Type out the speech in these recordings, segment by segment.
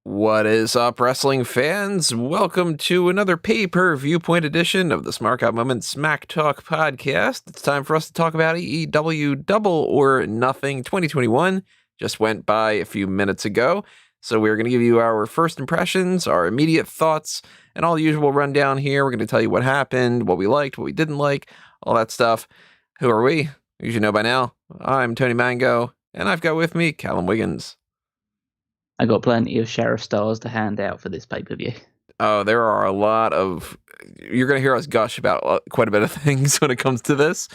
What is up, wrestling fans? Welcome to another Pay-Per-Viewpoint edition of the Smark Out Moment Smack Talk podcast. It's time for us to talk about AEW Double or Nothing 2021. Just went by a few minutes ago. So we're going to give you our first impressions, our immediate thoughts, and all the usual rundown here. We're going to tell you what happened, what we liked, what we didn't like, all that stuff. Who are we? You should know by now. I'm Tony Mango, and I've got with me Callum Wiggins. I got plenty of sheriff stars to hand out for this pay-per-view. Oh, there are a lot of... You're going to hear us gush about quite a bit of things when it comes to this.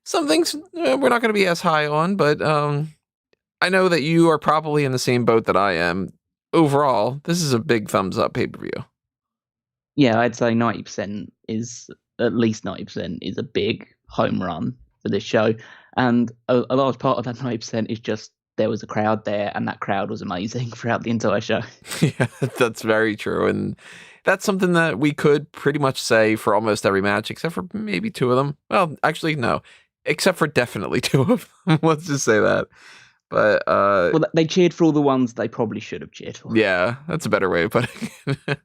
Some things we're not going to be as high on, but I know that you are probably in the same boat that I am. Overall, this is a big thumbs up pay-per-view. Yeah, I'd say 90% is, at least 90% is a big home run for this show. And a large part of that 90% is just there was a crowd there, and that crowd was amazing throughout the entire show. Yeah, that's very true. And that's something that we could pretty much say for almost every match, except for maybe two of them. Well, actually, no. Except for definitely two of them. Let's just say that. But well, they cheered for all the ones they probably should have cheered for. Yeah, that's a better way of putting it.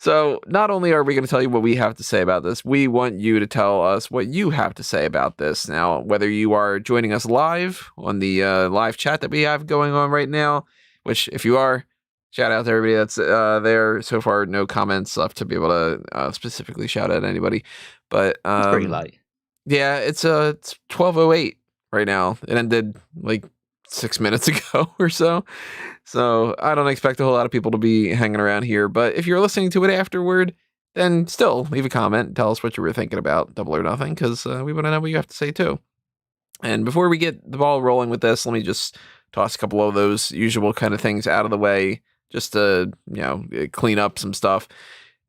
So not only are we going to tell you what we have to say about this, we want you to tell us what you have to say about this. Now, whether you are joining us live on the live chat that we have going on right now, which if you are, shout out to everybody that's there. So far, no comments left to be able to specifically shout at anybody. But it's pretty late. Yeah, it's 12:08 right now. It ended like 6 minutes ago or so. So I don't expect a whole lot of people to be hanging around here. But if you're listening to it afterward, then still leave a comment. Tell us what you were thinking about Double or Nothing, because we want to know what you have to say too. And before we get the ball rolling with this, let me just toss a couple of those usual kind of things out of the way just to, clean up some stuff.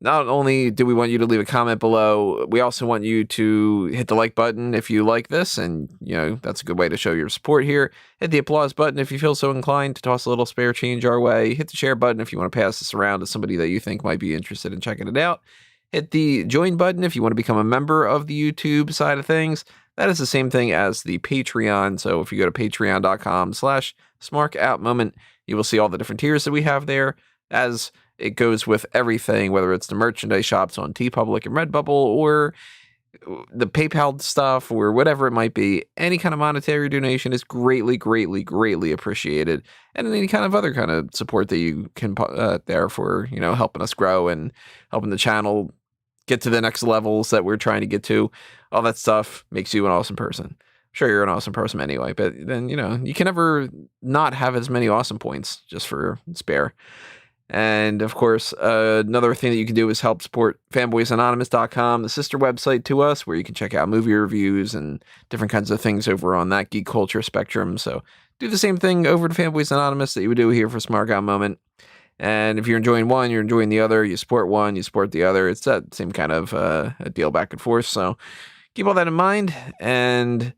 Not only do we want you to leave a comment below, we also want you to hit the like button if you like this, and that's a good way to show your support here. Hit the applause button if you feel so inclined to toss a little spare change our way. Hit the share button if you want to pass this around to somebody that you think might be interested in checking it out. Hit the join button if you want to become a member of the YouTube side of things. That is the same thing as the Patreon. So if you go to patreon.com/smarkoutmoment, you will see all the different tiers that we have there. As it goes with everything, whether it's the merchandise shops on TeePublic and Redbubble or the PayPal stuff or whatever it might be. Any kind of monetary donation is greatly, greatly, greatly appreciated. And any kind of other kind of support that you can put there for, helping us grow and helping the channel get to the next levels that we're trying to get to. All that stuff makes you an awesome person. Sure, you're an awesome person anyway, but then, you can never not have as many awesome points just for spare. And, of course, another thing that you can do is help support fanboysanonymous.com, the sister website to us, where you can check out movie reviews and different kinds of things over on that geek culture spectrum. So do the same thing over to Fanboys Anonymous that you would do here for Smark Out Moment. And if you're enjoying one, you're enjoying the other. You support one, you support the other. It's that same kind of a deal back and forth. So keep all that in mind. And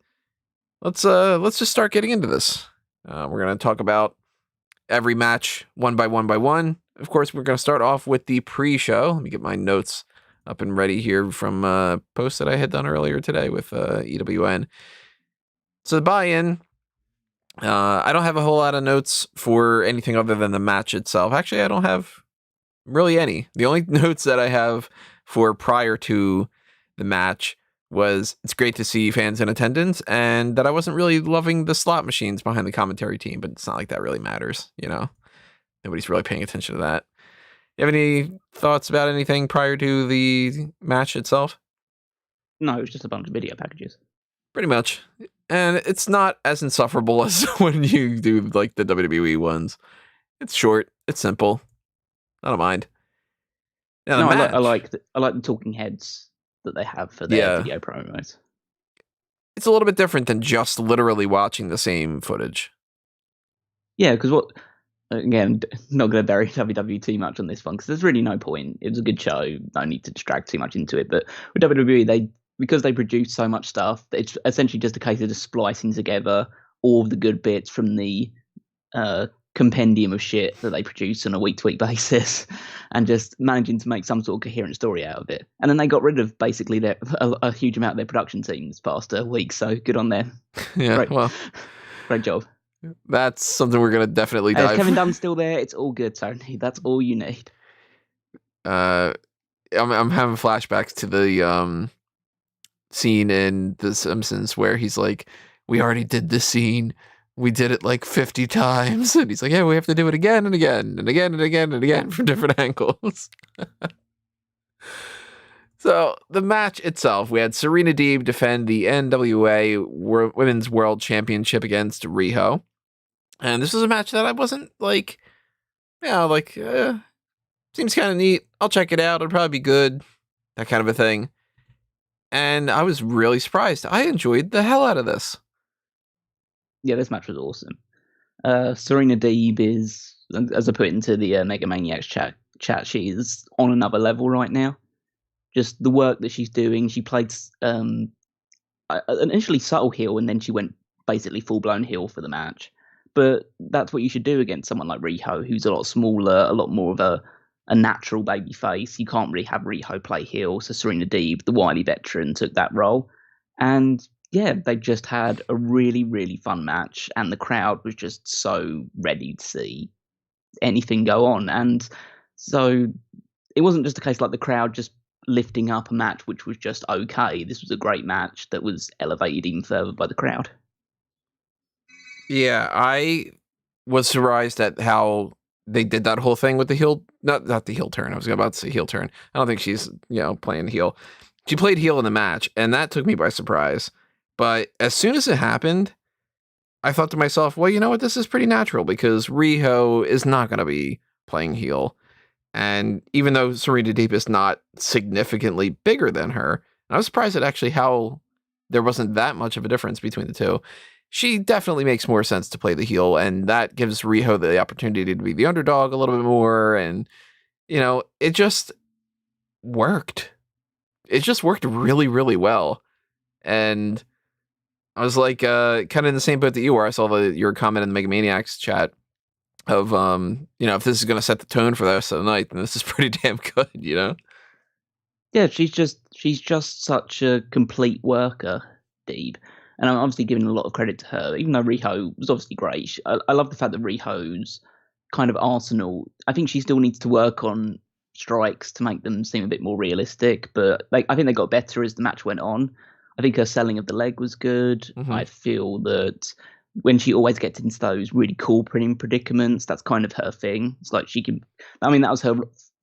let's just start getting into this. We're going to talk about every match one by one. Of course, we're going to start off with the pre-show. Let me get my notes up and ready here from a post that I had done earlier today with EWN. So the buy-in, I don't have a whole lot of notes for anything other than the match itself. Actually, I don't have really any. The only notes that I have for prior to the match was it's great to see fans in attendance, and that I wasn't really loving the slot machines behind the commentary team, but it's not like that really matters, Nobody's really paying attention to that. You have any thoughts about anything prior to the match itself? No, it was just a bunch of video packages. Pretty much. And it's not as insufferable as when you do like the WWE ones. It's short, it's simple. I don't mind. Now, I like the talking heads that they have for their video promos. It's a little bit different than just literally watching the same footage. Yeah, because again, not going to bury WWE too much on this one, because there's really no point. It was a good show. No need to distract too much into it. But with WWE, because they produce so much stuff, it's essentially just a case of just splicing together all of the good bits from the compendium of shit that they produce on a week-to-week basis, and just managing to make some sort of coherent story out of it. And then they got rid of basically a huge amount of their production team this past week, so good on them. Yeah, Great job. That's something we're going to definitely dive. Kevin Dunn's still there. It's all good, Tony. That's all you need. I'm having flashbacks to the scene in The Simpsons where he's like, we already did this scene. We did it like 50 times. And he's like, yeah, we have to do it again and again and again and again and again from different angles. So the match itself, we had Serena Deeb defend the NWA Women's World Championship against Riho. And this was a match that I wasn't like, seems kind of neat. I'll check it out. It'll probably be good. That kind of a thing. And I was really surprised. I enjoyed the hell out of this. Yeah, this match was awesome. Serena Deeb is, as I put into the Mega Maniacs chat, she's on another level right now. Just the work that she's doing. She played initially subtle heel, and then she went basically full-blown heel for the match. But that's what you should do against someone like Riho, who's a lot smaller, a lot more of a natural baby face. You can't really have Riho play heel, so Serena Deeb, the wily veteran, took that role. And yeah, they just had a really, really fun match, and the crowd was just so ready to see anything go on. And so it wasn't just a case like the crowd just lifting up a match which was just okay. This was a great match that was elevated even further by the crowd. Yeah, I was surprised at how they did that whole thing with the heel, not the heel turn. I was about to say heel turn. I don't think she's, playing heel. She played heel in the match, and that took me by surprise. But as soon as it happened, I thought to myself, well, you know what? This is pretty natural because Riho is not going to be playing heel. And even though Serena Deeb is not significantly bigger than her, I was surprised at actually how there wasn't that much of a difference between the two. She definitely makes more sense to play the heel, and that gives Riho the opportunity to be the underdog a little bit more. And, it just worked. It just worked really, really well. And I was like, kind of in the same boat that you were. I saw your comment in the Mega Maniacs chat of, if this is going to set the tone for the rest of the night, then this is pretty damn good, Yeah, she's just such a complete worker, Deeb. And I'm obviously giving a lot of credit to her, even though Riho was obviously great. I love the fact that Riho's kind of arsenal, I think she still needs to work on strikes to make them seem a bit more realistic, but I think they got better as the match went on. I think her selling of the leg was good. Mm-hmm. I feel that when she always gets into those really cool predicaments, that's kind of her thing. It's like that was her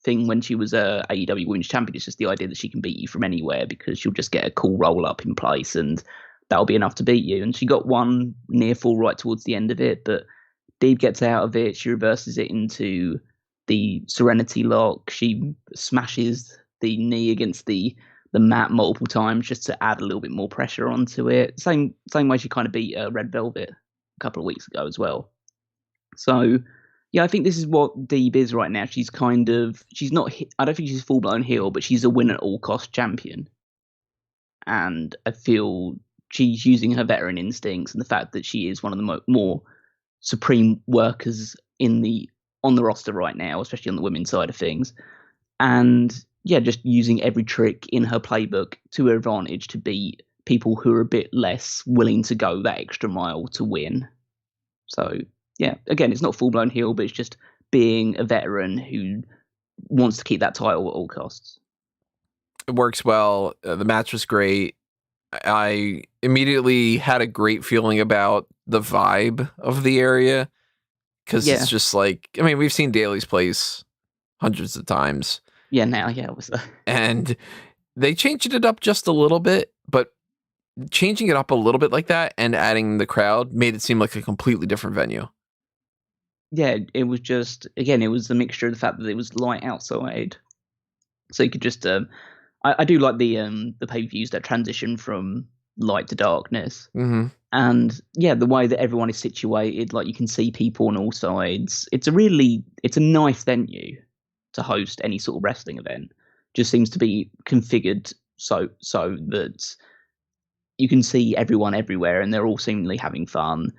thing when she was AEW Women's Champion. It's just the idea that she can beat you from anywhere because she'll just get a cool roll up in place and that'll be enough to beat you. And she got one near fall right towards the end of it, but Deeb gets out of it. She reverses it into the Serenity Lock. She smashes the knee against the mat multiple times just to add a little bit more pressure onto it. Same way she kind of beat Red Velvet a couple of weeks ago as well. So, yeah, I think this is what Deeb is right now. She's not, I don't think she's full blown heel, but she's a win at all cost champion. And I feel she's using her veteran instincts and the fact that she is one of the more supreme workers on the roster right now, especially on the women's side of things. And yeah, just using every trick in her playbook to her advantage to beat people who are a bit less willing to go that extra mile to win. So yeah, again, it's not full-blown heel, but it's just being a veteran who wants to keep that title at all costs. It works well. The match was great. I immediately had a great feeling about the vibe of the area because It's just like, we've seen Daly's Place hundreds of times. Yeah, now, yeah, obviously. And they changed it up just a little bit, but changing it up a little bit like that and adding the crowd made it seem like a completely different venue. Yeah, it was just, again, it was a mixture of the fact that it was light outside. So you could just, I do like the pay-per-views that transition from light to darkness. Mm-hmm. And yeah, the way that everyone is situated, like you can see people on all sides. It's a nice venue to host any sort of wrestling event. Just seems to be configured so that you can see everyone everywhere and they're all seemingly having fun.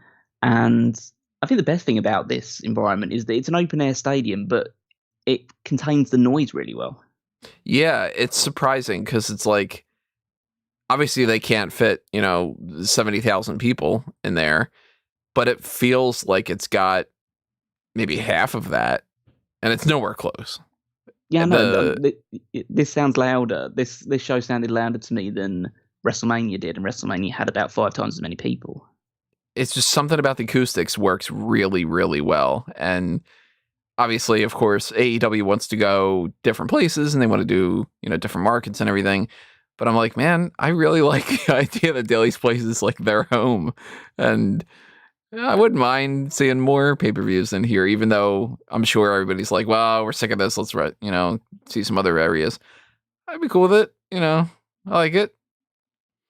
And I think the best thing about this environment is that it's an open air stadium, but it contains the noise really well. Yeah, it's surprising because it's like, obviously they can't fit, 70,000 people in there, but it feels like it's got maybe half of that, and it's nowhere close. Yeah, no, this sounds louder. This show sounded louder to me than WrestleMania did, and WrestleMania had about 5 times as many people. It's just something about the acoustics works really, really well. And obviously, of course, AEW wants to go different places and they want to do, different markets and everything. But I'm like, man, I really like the idea that Daily's Place is like their home. And I wouldn't mind seeing more pay-per-views in here, even though I'm sure everybody's like, well, we're sick of this. Let's, see some other areas. I'd be cool with it. I like it.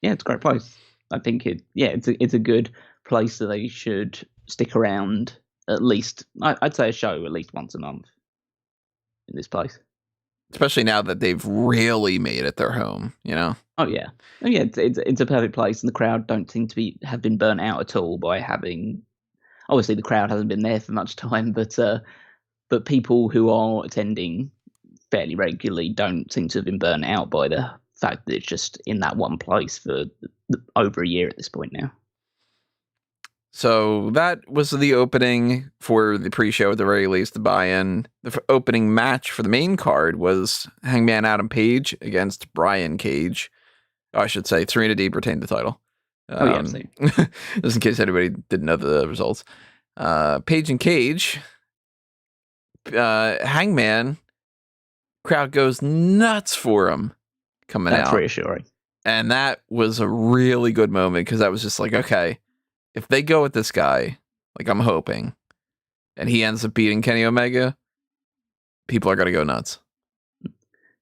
Yeah, it's a great place. I think it's a good place that they should stick around at least. I'd say a show at least once a month in this place. Especially now that they've really made it their home, Oh yeah, it's a perfect place, and the crowd don't seem to have been burnt out at all by having. Obviously, the crowd hasn't been there for much time, but people who are attending fairly regularly don't seem to have been burnt out by the fact that it's just in that one place for over a year at this point now. So that was the opening for the pre-show, at the very least, the buy-in. The opening match for the main card was Hangman Adam Page against Brian Cage. Oh, I should say Serena Deeb retained the title. Just in case anybody didn't know the results. Page and Cage. Hangman. Crowd goes nuts for him coming out. That's reassuring. And that was a really good moment because I was just like, okay, if they go with this guy, like I'm hoping, and he ends up beating Kenny Omega, people are going to go nuts.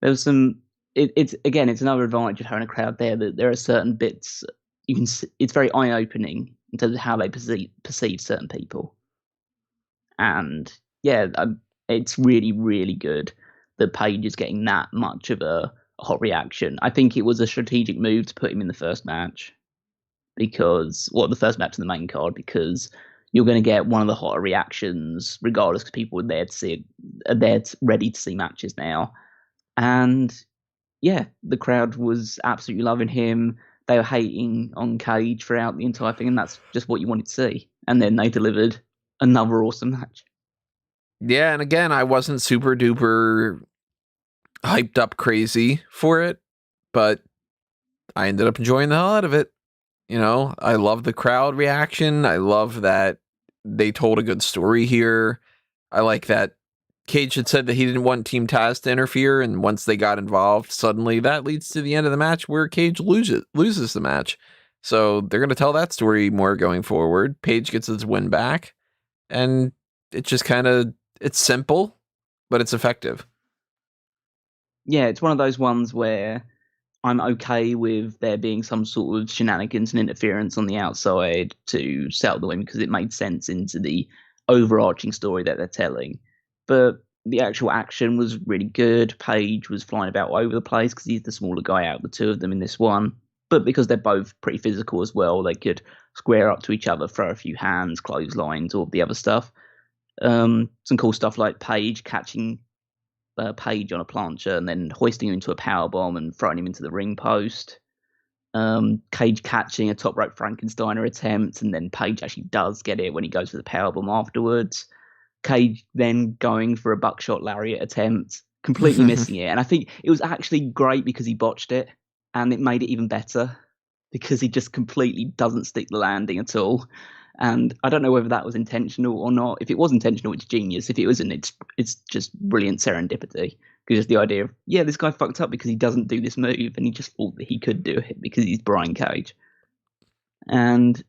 There was some. It's another advantage of having a crowd there. That there are certain bits you can. It's very eye opening in terms of how they perceive certain people, and it's really really good that Page is getting that much of a hot reaction. I think it was a strategic move to put him in the first match. The first match in the main card, because you're going to get one of the hotter reactions regardless, because people are there ready to see matches now. And yeah, the crowd was absolutely loving him. They were hating on Cage throughout the entire thing, and that's just what you wanted to see. And then they delivered another awesome match. Yeah, and again, I wasn't super duper hyped up crazy for it, but I ended up enjoying the hell out of it. I love the crowd reaction. I love that they told a good story here. I like that Cage had said that he didn't want Team Taz to interfere, and once they got involved, suddenly that leads to the end of the match where Cage loses the match. So they're going to tell that story more going forward. Page gets his win back, and it just it's simple, but it's effective. Yeah, it's one of those ones where I'm okay with there being some sort of shenanigans and interference on the outside to settle the win, because it made sense into the overarching story that they're telling. But the actual action was really good. Page was flying about all over the place because he's the smaller guy out of the two of them in this one. But because they're both pretty physical as well, they could square up to each other, throw a few hands, clotheslines, all the other stuff. Some cool stuff like Page catching Page on a plancha and then hoisting him into a powerbomb and throwing him into the ring post. Cage catching a top rope Frankensteiner attempt, and then Page actually does get it when he goes for the powerbomb afterwards. Cage then going for a buckshot lariat attempt, completely missing it. And I think it was actually great because he botched it, and it made it even better because he just completely doesn't stick the landing at all. And I don't know whether that was intentional or not. If it was intentional, it's genius. If it wasn't, it's just brilliant serendipity. Because the idea of, this guy fucked up because he doesn't do this move, and he just thought that he could do it because he's Brian Cage. And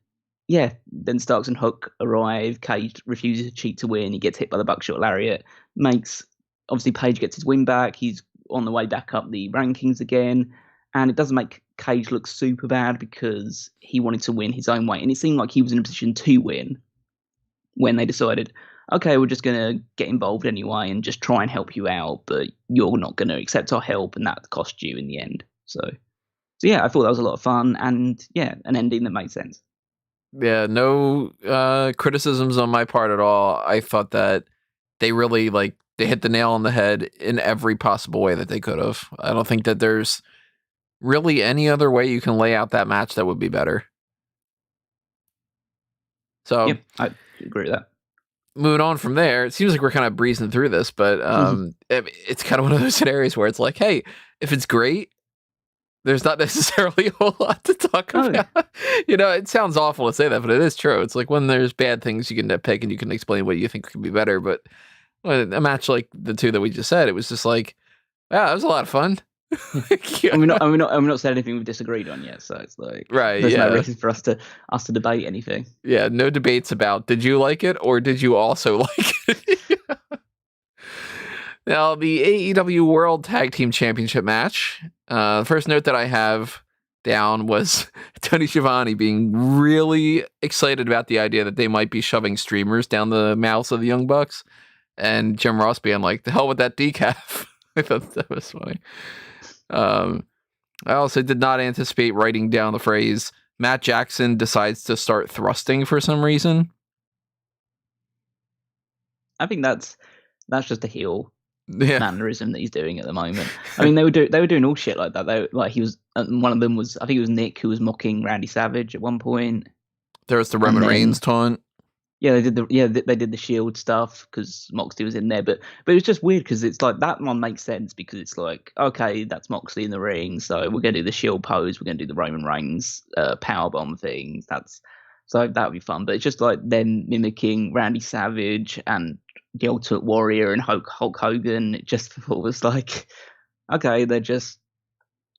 then Starks and Hook arrive. Cage refuses to cheat to win. He gets hit by the buckshot lariat. Obviously Page gets his win back. He's on the way back up the rankings again. And it doesn't make Cage look super bad because he wanted to win his own way. And it seemed like he was in a position to win when they decided, okay, we're just going to get involved anyway and just try and help you out, but you're not going to accept our help, and that cost you in the end. So I thought that was a lot of fun, and an ending that made sense. Yeah, no criticisms on my part at all. I thought that they really they hit the nail on the head in every possible way that they could have. I don't think that there's really any other way you can lay out that match that would be better. So, Yep, I agree with that. moving on from there, it seems like we're kind of breezing through this, but it's kind of one of those scenarios where it's like, hey, if it's great, there's not necessarily a whole lot to talk about. It sounds awful to say that, but it is true. It's like when there's bad things, you can nitpick and you can explain what you think could be better. But a match like the two that we just said, it was just like, yeah, it was a lot of fun. And we're not saying anything we've disagreed on yet, so it's like there's no reason for us to debate anything. Yeah, no debates about did you like it or did you also like it? Now, the AEW World Tag Team Championship match. The first note that I have down was Tony Schiavone being really excited about the idea that they might be shoving streamers down the mouths of the Young Bucks, and Jim Ross being like, "The hell with that decaf." I thought that was funny. I also did not anticipate writing down the phrase Matt Jackson decides to start thrusting for some reason. I think that's just a heel mannerism that he's doing at the moment. I mean, they were doing all shit like that. He was one of them was, I think it was Nick who was mocking Randy Savage at one point. There was the Roman Reigns taunt. Yeah, they did the Shield stuff because Moxley was in there, but it was just weird because it's like that one makes sense because it's like, okay, that's Moxley in the ring, so we're gonna do the Shield pose, we're gonna do the Roman Reigns powerbomb thing. So that would be fun, but it's just like them mimicking Randy Savage and the Ultimate Warrior and Hulk Hogan. It just was like, okay, they're just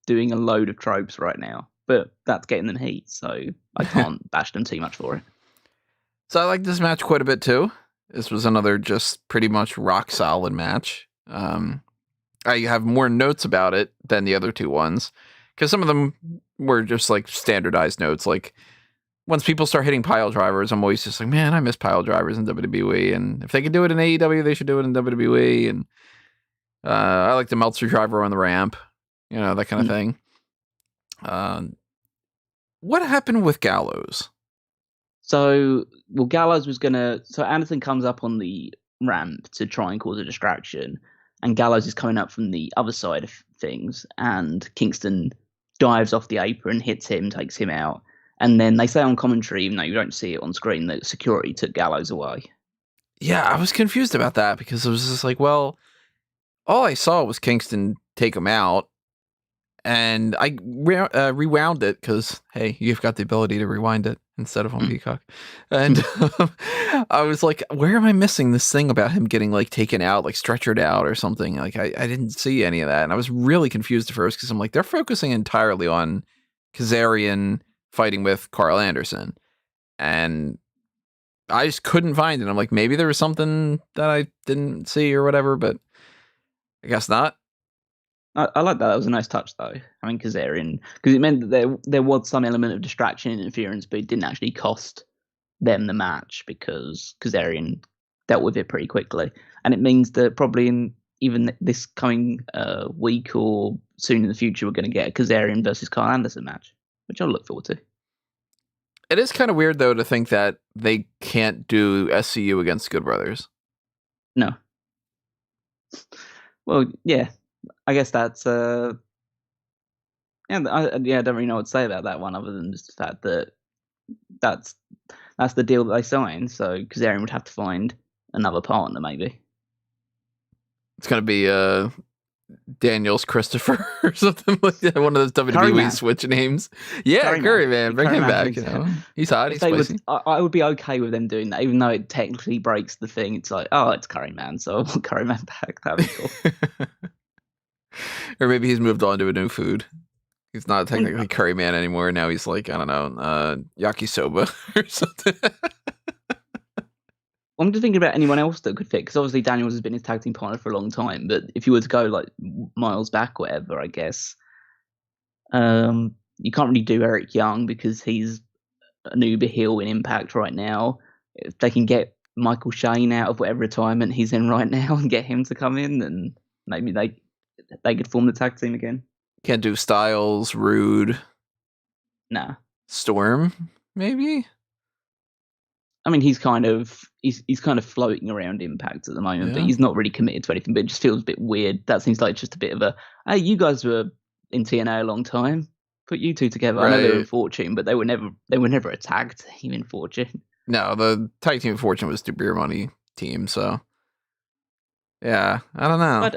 doing a load of tropes right now, but that's getting them heat, so I can't bash them too much for it. So I like this match quite a bit too. This was another just pretty much rock solid match. I have more notes about it than the other two ones because some of them were just like standardized notes. Like once people start hitting pile drivers, I'm always just like, man, I miss pile drivers in WWE. And if they could do it in AEW, they should do it in WWE. And I like the Meltzer driver on the ramp, that kind of thing. What happened with Gallows? So, Gallows was so Anderson comes up on the ramp to try and cause a distraction, and Gallows is coming up from the other side of things, and Kingston dives off the apron, hits him, takes him out, and then they say on commentary, even though you don't see it on screen, that security took Gallows away. Yeah, I was confused about that because it was just like, well, all I saw was Kingston take him out, and I rewound it because, hey, you've got the ability to rewind it instead of on Peacock. And I was like, where am I missing this thing about him getting like taken out, like stretchered out or something? Like I didn't see any of that. And I was really confused at first because I'm like, they're focusing entirely on Kazarian fighting with Carl Anderson. And I just couldn't find it. I'm like, maybe there was something that I didn't see or whatever, but I guess not. I like that. That was a nice touch, though. I mean, Kazarian, because it meant that there was some element of distraction and interference, but it didn't actually cost them the match because Kazarian dealt with it pretty quickly. And it means that probably in even this coming week or soon in the future, we're going to get a Kazarian versus Carl Anderson match, which I'll look forward to. It is kind of weird, though, to think that they can't do SCU against Good Brothers. No. Well, yeah. I guess that's I don't really know what to say about that one other than just the fact that that's the deal that they signed. So Kazarian would have to find another partner, maybe. It's gonna be Daniels Christopher or something like that. One of those WWE Switch names. Yeah, Curry man, bring him back. He's hot. He's spicy. I would be okay with them doing that, even though it technically breaks the thing. It's like, oh, it's Curry man, so I want Curry man back. That'd be cool. Or maybe he's moved on to a new food. He's not technically Curry Man anymore. Now he's like, I don't know, yakisoba or something. I'm just thinking about anyone else that could fit, because obviously Daniels has been his tag team partner for a long time, but if you were to go like miles back, whatever, I guess, you can't really do Eric Young because he's an uber heel in Impact right now. If they can get Michael Shane out of whatever retirement he's in right now and get him to come in, then maybe they could form the tag team again. Can't do Styles, Rude. Nah. Storm, maybe? I mean, he's kind of floating around Impact at the moment, but he's not really committed to anything. But it just feels a bit weird. That seems like just a bit of a, hey, you guys were in TNA a long time. Put you two together. Right. I know they were in Fortune, but they were never a tag team in Fortune. No, the tag team of Fortune was the Beer Money team. So yeah, I don't know.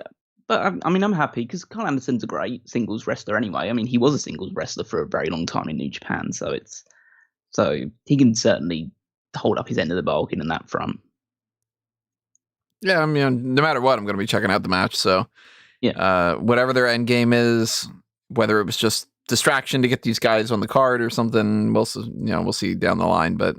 But I mean, I'm happy because Carl Anderson's a great singles wrestler anyway. I mean, he was a singles wrestler for a very long time in New Japan, so he can certainly hold up his end of the bargain in that front. Yeah, I mean, no matter what, I'm going to be checking out the match. So yeah, whatever their end game is, whether it was just distraction to get these guys on the card or something, we'll see down the line. But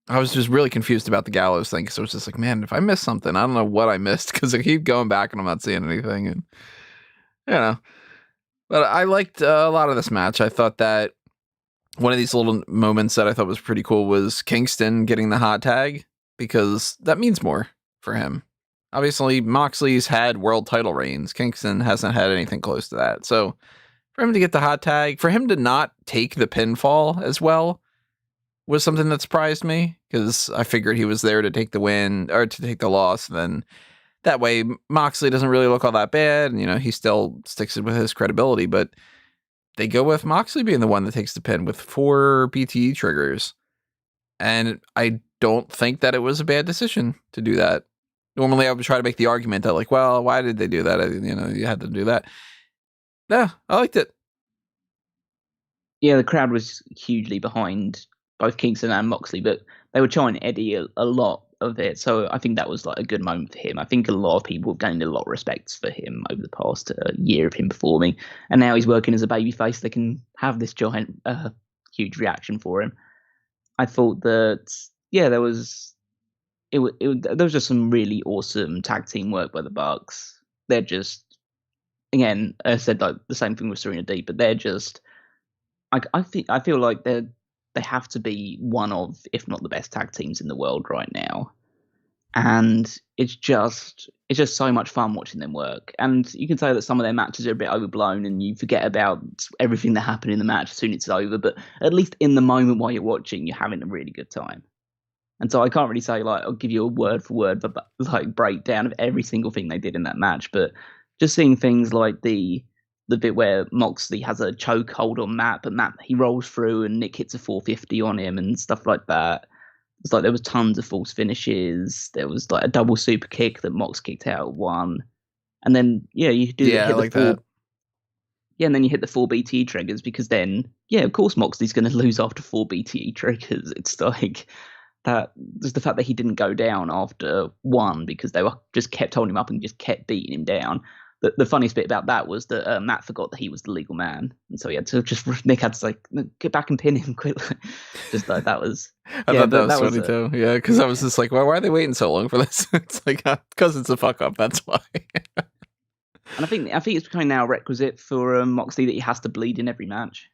I was just really confused about the Gallows thing because I was just like, man, if I missed something, I don't know what I missed because I keep going back and I'm not seeing anything. And but I liked a lot of this match. I thought that one of these little moments that I thought was pretty cool was Kingston getting the hot tag because that means more for him. Obviously, Moxley's had world title reigns. Kingston hasn't had anything close to that. So for him to get the hot tag, for him to not take the pinfall as well, was something that surprised me because I figured he was there to take the win or to take the loss. And then that way Moxley doesn't really look all that bad. And, he still sticks it with his credibility, but they go with Moxley being the one that takes the pin with 4 BTE triggers. And I don't think that it was a bad decision to do that. Normally I would try to make the argument that like, well, why did they do that? You had to do that. Yeah, I liked it. Yeah, the crowd was hugely behind both Kingston and Moxley, but they were trying Eddie a lot of it. So I think that was like a good moment for him. I think a lot of people have gained a lot of respect for him over the past year of him performing. And now he's working as a babyface. They can have this giant, huge reaction for him. I thought that, there was just some really awesome tag team work by the Bucks. They're just, again, I said like the same thing with Serena Deeb, but they're just, I feel like they have to be one of, if not the best tag teams in the world right now. And it's just so much fun watching them work. And you can say that some of their matches are a bit overblown and you forget about everything that happened in the match as soon as it's over. But at least in the moment while you're watching, you're having a really good time. And so I can't really say like, I'll give you a word for word, but like breakdown of every single thing they did in that match. But just seeing things like the bit where Moxley has a chokehold on Matt, but Matt, he rolls through and Nick hits a 450 on him and stuff like that. It's like there was tons of false finishes. There was like a double super kick that Mox kicked out at 1. And then, you do hit the 4. That. Yeah, and then you hit the 4 BTE triggers because then, of course Moxley's going to lose after 4 BTE triggers. It's like that. There's the fact that he didn't go down after 1 because they were just kept holding him up and just kept beating him down. The funniest bit about that was that Matt forgot that he was the legal man, and so Nick had to like get back and pin him quickly. Just like that was. I thought that was funny too. Yeah, because I was just like, well, why are they waiting so long for this? It's like because it's a fuck up. That's why. And I think it's becoming now a requisite for Moxley that he has to bleed in every match.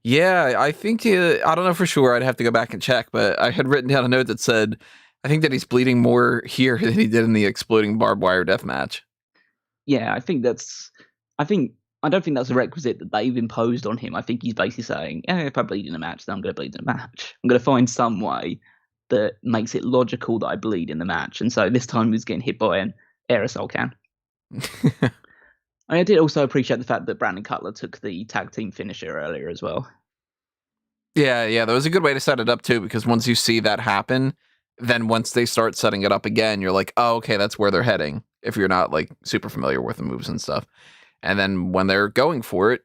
Yeah, I think I don't know for sure. I'd have to go back and check, but I had written down a note that said I think that he's bleeding more here than he did in the exploding barbed wire death match. Yeah, I don't think that's a requisite that they've imposed on him. I think he's basically saying, if I bleed in a match, then I'm going to bleed in a match. I'm going to find some way that makes it logical that I bleed in the match. And so this time he was getting hit by an aerosol can. I did also appreciate the fact that Brandon Cutler took the tag team finisher earlier as well. Yeah, that was a good way to set it up too, because once you see that happen, then once they start setting it up again, you're like, oh, okay, that's where they're heading. If you're not like super familiar with the moves and stuff. And then when they're going for it,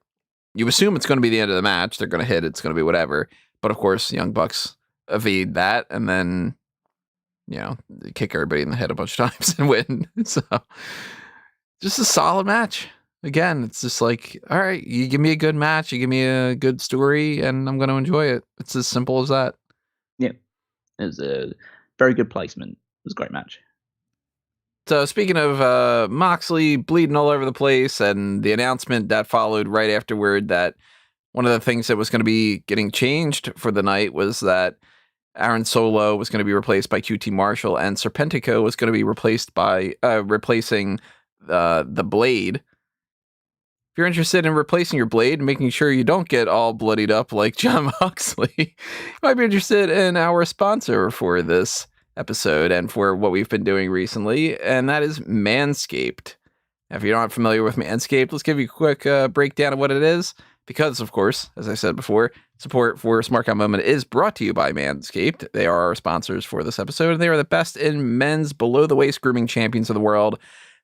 you assume it's going to be the end of the match. They're going to hit. It's going to be whatever. But of course, Young Bucks evade that and then, kick everybody in the head a bunch of times and win. So just a solid match. Again, it's just like, all right, you give me a good match, you give me a good story, and I'm going to enjoy it. It's as simple as that. Yeah. It was a very good placement. It was a great match. So speaking of Moxley bleeding all over the place and the announcement that followed right afterward that one of the things that was going to be getting changed for the night was that Aaron Solo was going to be replaced by QT Marshall and Serpentico was going to be replaced by replacing the Blade. If you're interested in replacing your blade and making sure you don't get all bloodied up like John Moxley, you might be interested in our sponsor for this episode and for what we've been doing recently, and that is Manscaped. If you're not familiar with Manscaped, let's give you a quick breakdown of what it is. Because, of course, as I said before, support for Smark Out Moment is brought to you by Manscaped. They are our sponsors for this episode, and they are the best in men's below-the-waist grooming champions of the world.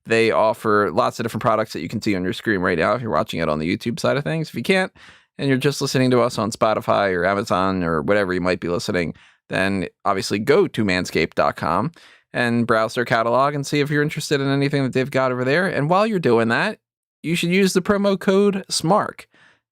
They offer lots of different products that you can see on your screen right now if you're watching it on the YouTube side of things. If you can't, and you're just listening to us on Spotify or Amazon or whatever you might be listening, then obviously go to manscaped.com and browse their catalog and see if you're interested in anything that they've got over there. And while you're doing that, you should use the promo code SMARK.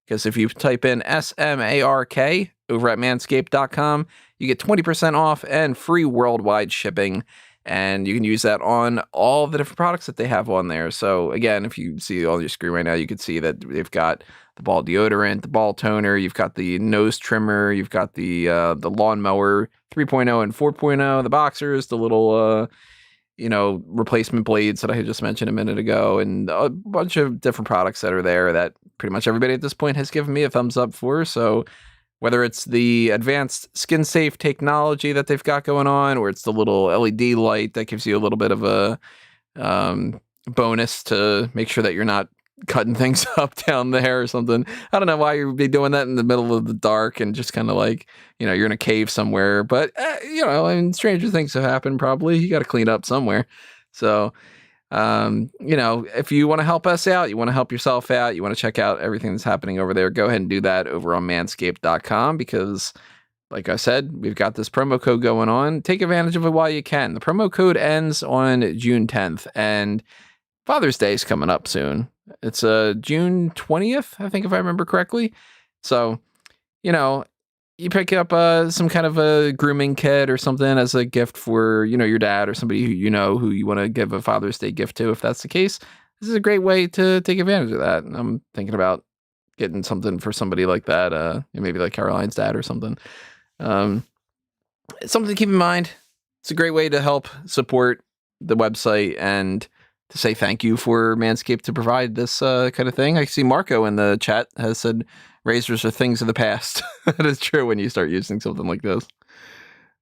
Because if you type in SMARK over at manscaped.com, you get 20% off and free worldwide shipping. And you can use that on all the different products that they have on there. So again, if you see on your screen right now, you can see that they've got the ball deodorant, the ball toner, you've got the nose trimmer, you've got the lawnmower 3.0 and 4.0, the boxers, the little replacement blades that I had just mentioned a minute ago, and a bunch of different products that are there that pretty much everybody at this point has given me a thumbs up for. So whether it's the advanced skin safe technology that they've got going on, or it's the little LED light that gives you a little bit of a bonus to make sure that you're not cutting things up down there or something. I don't know why you'd be doing that in the middle of the dark and just kind of like, you're in a cave somewhere. But, stranger things have happened probably. You got to clean up somewhere. So, if you want to help us out, you want to help yourself out, you want to check out everything that's happening over there, go ahead and do that over on manscaped.com because, like I said, we've got this promo code going on. Take advantage of it while you can. The promo code ends on June 10th, and Father's Day is coming up soon. It's June 20th, I think, if I remember correctly. So, you pick up some kind of a grooming kit or something as a gift for, your dad or somebody who you want to give a Father's Day gift to. If that's the case, this is a great way to take advantage of that. And I'm thinking about getting something for somebody like that, maybe like Caroline's dad or something. It's something to keep in mind. It's a great way to help support the website and to say thank you for Manscaped to provide this kind of thing. I see Marco in the chat has said razors are things of the past. That is true when you start using something like this.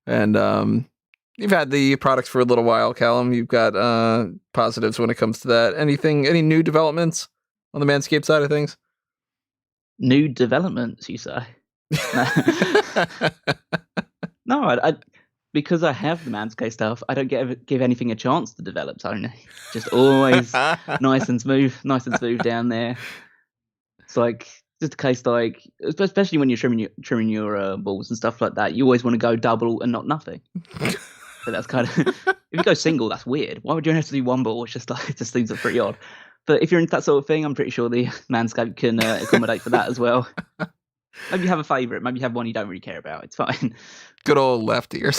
And you've had the products for a little while, Callum. You've got positives when it comes to that. Any new developments on the Manscaped side of things? New developments, you say? No, I because I have the Manscaped stuff, I don't give anything a chance to develop, Tony. Just always nice and smooth down there. It's like just a case like, especially when you're trimming your balls and stuff like that, you always want to go double and not nothing. So that's kind of, if you go single, that's weird. Why would you have to do one ball? It's just like, it just seems pretty odd. But if you're into that sort of thing, I'm pretty sure the Manscaped can accommodate for that as well. Maybe you have a favourite. Maybe you have one you don't really care about. It's fine. Good old left ear.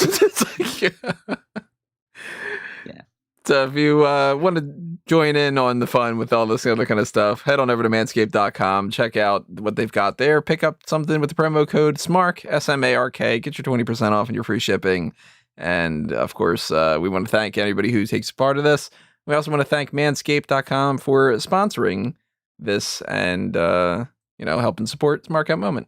Yeah. So if you want to join in on the fun with all this other kind of stuff, head on over to manscaped.com. Check out what they've got there. Pick up something with the promo code SMARK, SMARK. Get your 20% off and your free shipping. And, of course, we want to thank anybody who takes part of this. We also want to thank manscaped.com for sponsoring this and, helping support Smark Out Moment.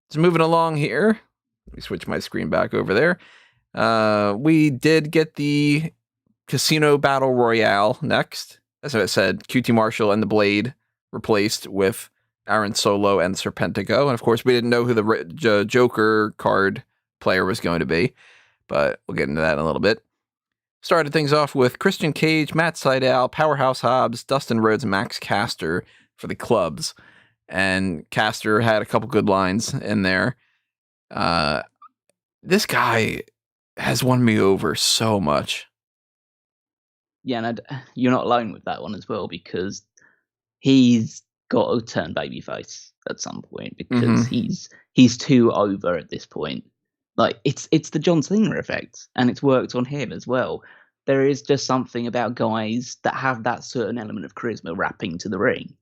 So moving along here, let me switch my screen back over there. We did get the Casino Battle Royale next. As I said, QT Marshall and the Blade replaced with Aaron Solo and Serpentico. And of course, we didn't know who the Joker card player was going to be, but we'll get into that in a little bit. Started things off with Christian Cage, Matt Sydal, Powerhouse Hobbs, Dustin Rhodes, and Max Caster for the clubs. And Caster had a couple good lines in there. This guy has won me over so much. Yeah, and you're not alone with that one as well, because he's got to turn babyface at some point, because he's too over at this point. Like, it's the John Cena effect, and it's worked on him as well. There is just something about guys that have that certain element of charisma wrapping to the ring.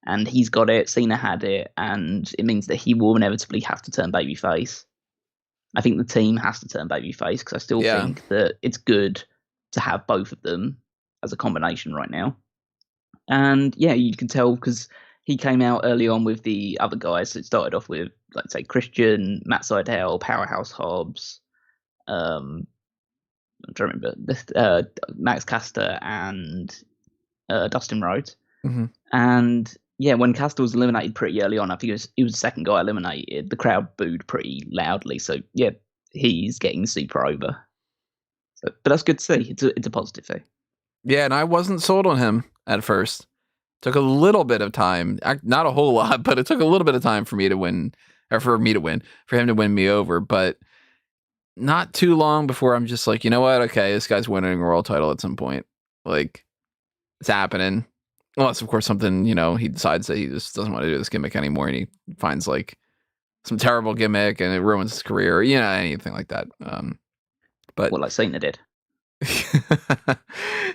And he's got it, Cena had it, and it means that he will inevitably have to turn babyface. I think the team has to turn babyface, because I still think that it's good to have both of them as a combination right now. And yeah, you can tell because he came out early on with the other guys. So it started off with, let's say, Christian, Matt Sydal, Powerhouse Hobbs. I'm trying to remember this, Max Caster and Dustin Rhodes. Mm-hmm. And yeah, when Caster was eliminated pretty early on, I think he was the second guy eliminated. The crowd booed pretty loudly. So yeah, he's getting super over. So, but that's good to see. It's a positive thing. Yeah, and I wasn't sold on him at first. Took a little bit of time, not a whole lot, but it took a little bit of time for me to win, or for him to win me over. But not too long before I'm just like, you know what? Okay, this guy's winning a world title at some point. Like, it's happening. Unless, of course, something, he decides that he just doesn't want to do this gimmick anymore, and he finds like some terrible gimmick and it ruins his career, anything like that. But like Cena did.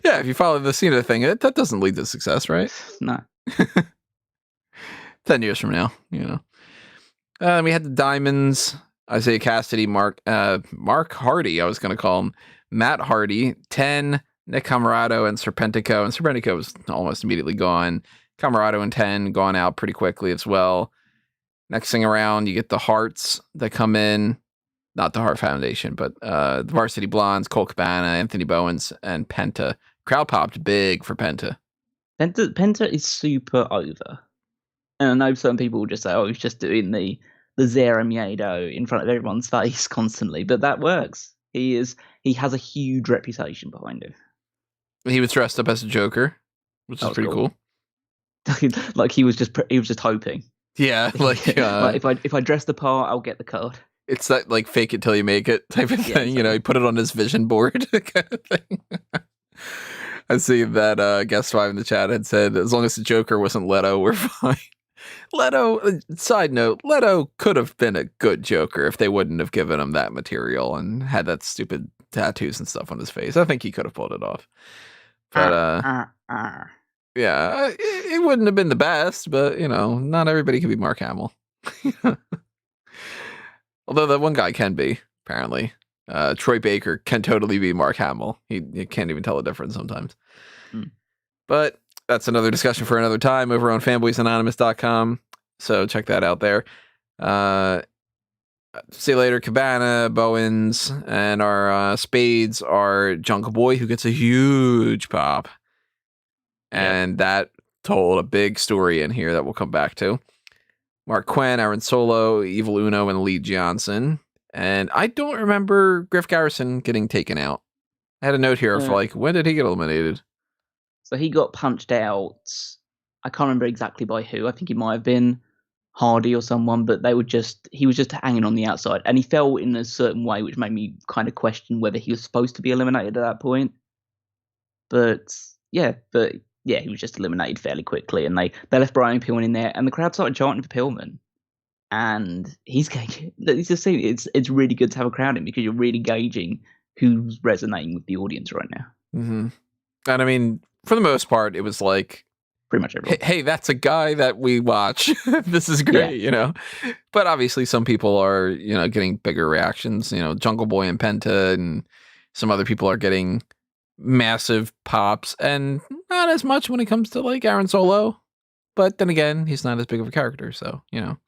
Yeah, if you follow the Cena thing, that doesn't lead to success, right? No. 10 years from now, we had the Diamonds, Isiah Cassidy, Marq Hardy, I was going to call him, Matt Hardy, 10, Nick Comoroto, and Serpentico. And Serpentico was almost immediately gone. Comoroto and 10 gone out pretty quickly as well. Next thing around, you get the Hearts that come in. Not the Heart Foundation, but the Varsity Blondes, Colt Cabana, Anthony Bowens, and Penta. Crowd popped big for Penta. Penta is super over. And I know some people will just say, he's just doing the Zera Miedo in front of everyone's face constantly. But that works. He has a huge reputation behind him. He was dressed up as a Joker, which is pretty cool. Like he was just hoping. Yeah, like if I dress the part, I'll get the card. It's that like fake it till you make it type of thing. Exactly. He put it on his vision board kind of thing. I see that Guest 5 in the chat had said, as long as the Joker wasn't Leto, we're fine. Leto, side note, Leto could have been a good Joker if they wouldn't have given him that material and had that stupid tattoos and stuff on his face. I think he could have pulled it off. But yeah, it wouldn't have been the best, but not everybody can be Mark Hamill. Although that one guy can be, apparently. Troy Baker can totally be Mark Hamill. He can't even tell the difference sometimes. But that's another discussion for another time over on fanboysanonymous.com. So check that out there. See you later, Cabana, Bowens, and our Spades are Jungle Boy, who gets a huge pop. And that told a big story in here that we'll come back to. Marq Quen, Aaron Solo, Evil Uno, and Lee Johnson. And I don't remember Griff Garrison getting taken out. I had a note here for when did he get eliminated? So he got punched out. I can't remember exactly by who. I think it might have been Hardy or someone, but he was just hanging on the outside. And he fell in a certain way, which made me kind of question whether he was supposed to be eliminated at that point. But he was just eliminated fairly quickly. And they left Brian Pillman in there, and the crowd started chanting for Pillman. And it's really good to have a crowd in because you're really gauging who's resonating with the audience right now. Mm-hmm. And I mean, for the most part, it was like pretty much everyone. Hey, that's a guy that we watch. This is great, But obviously, some people are, getting bigger reactions. Jungle Boy and Penta, and some other people are getting massive pops, and not as much when it comes to like Aaron Solo. But then again, he's not as big of a character, so you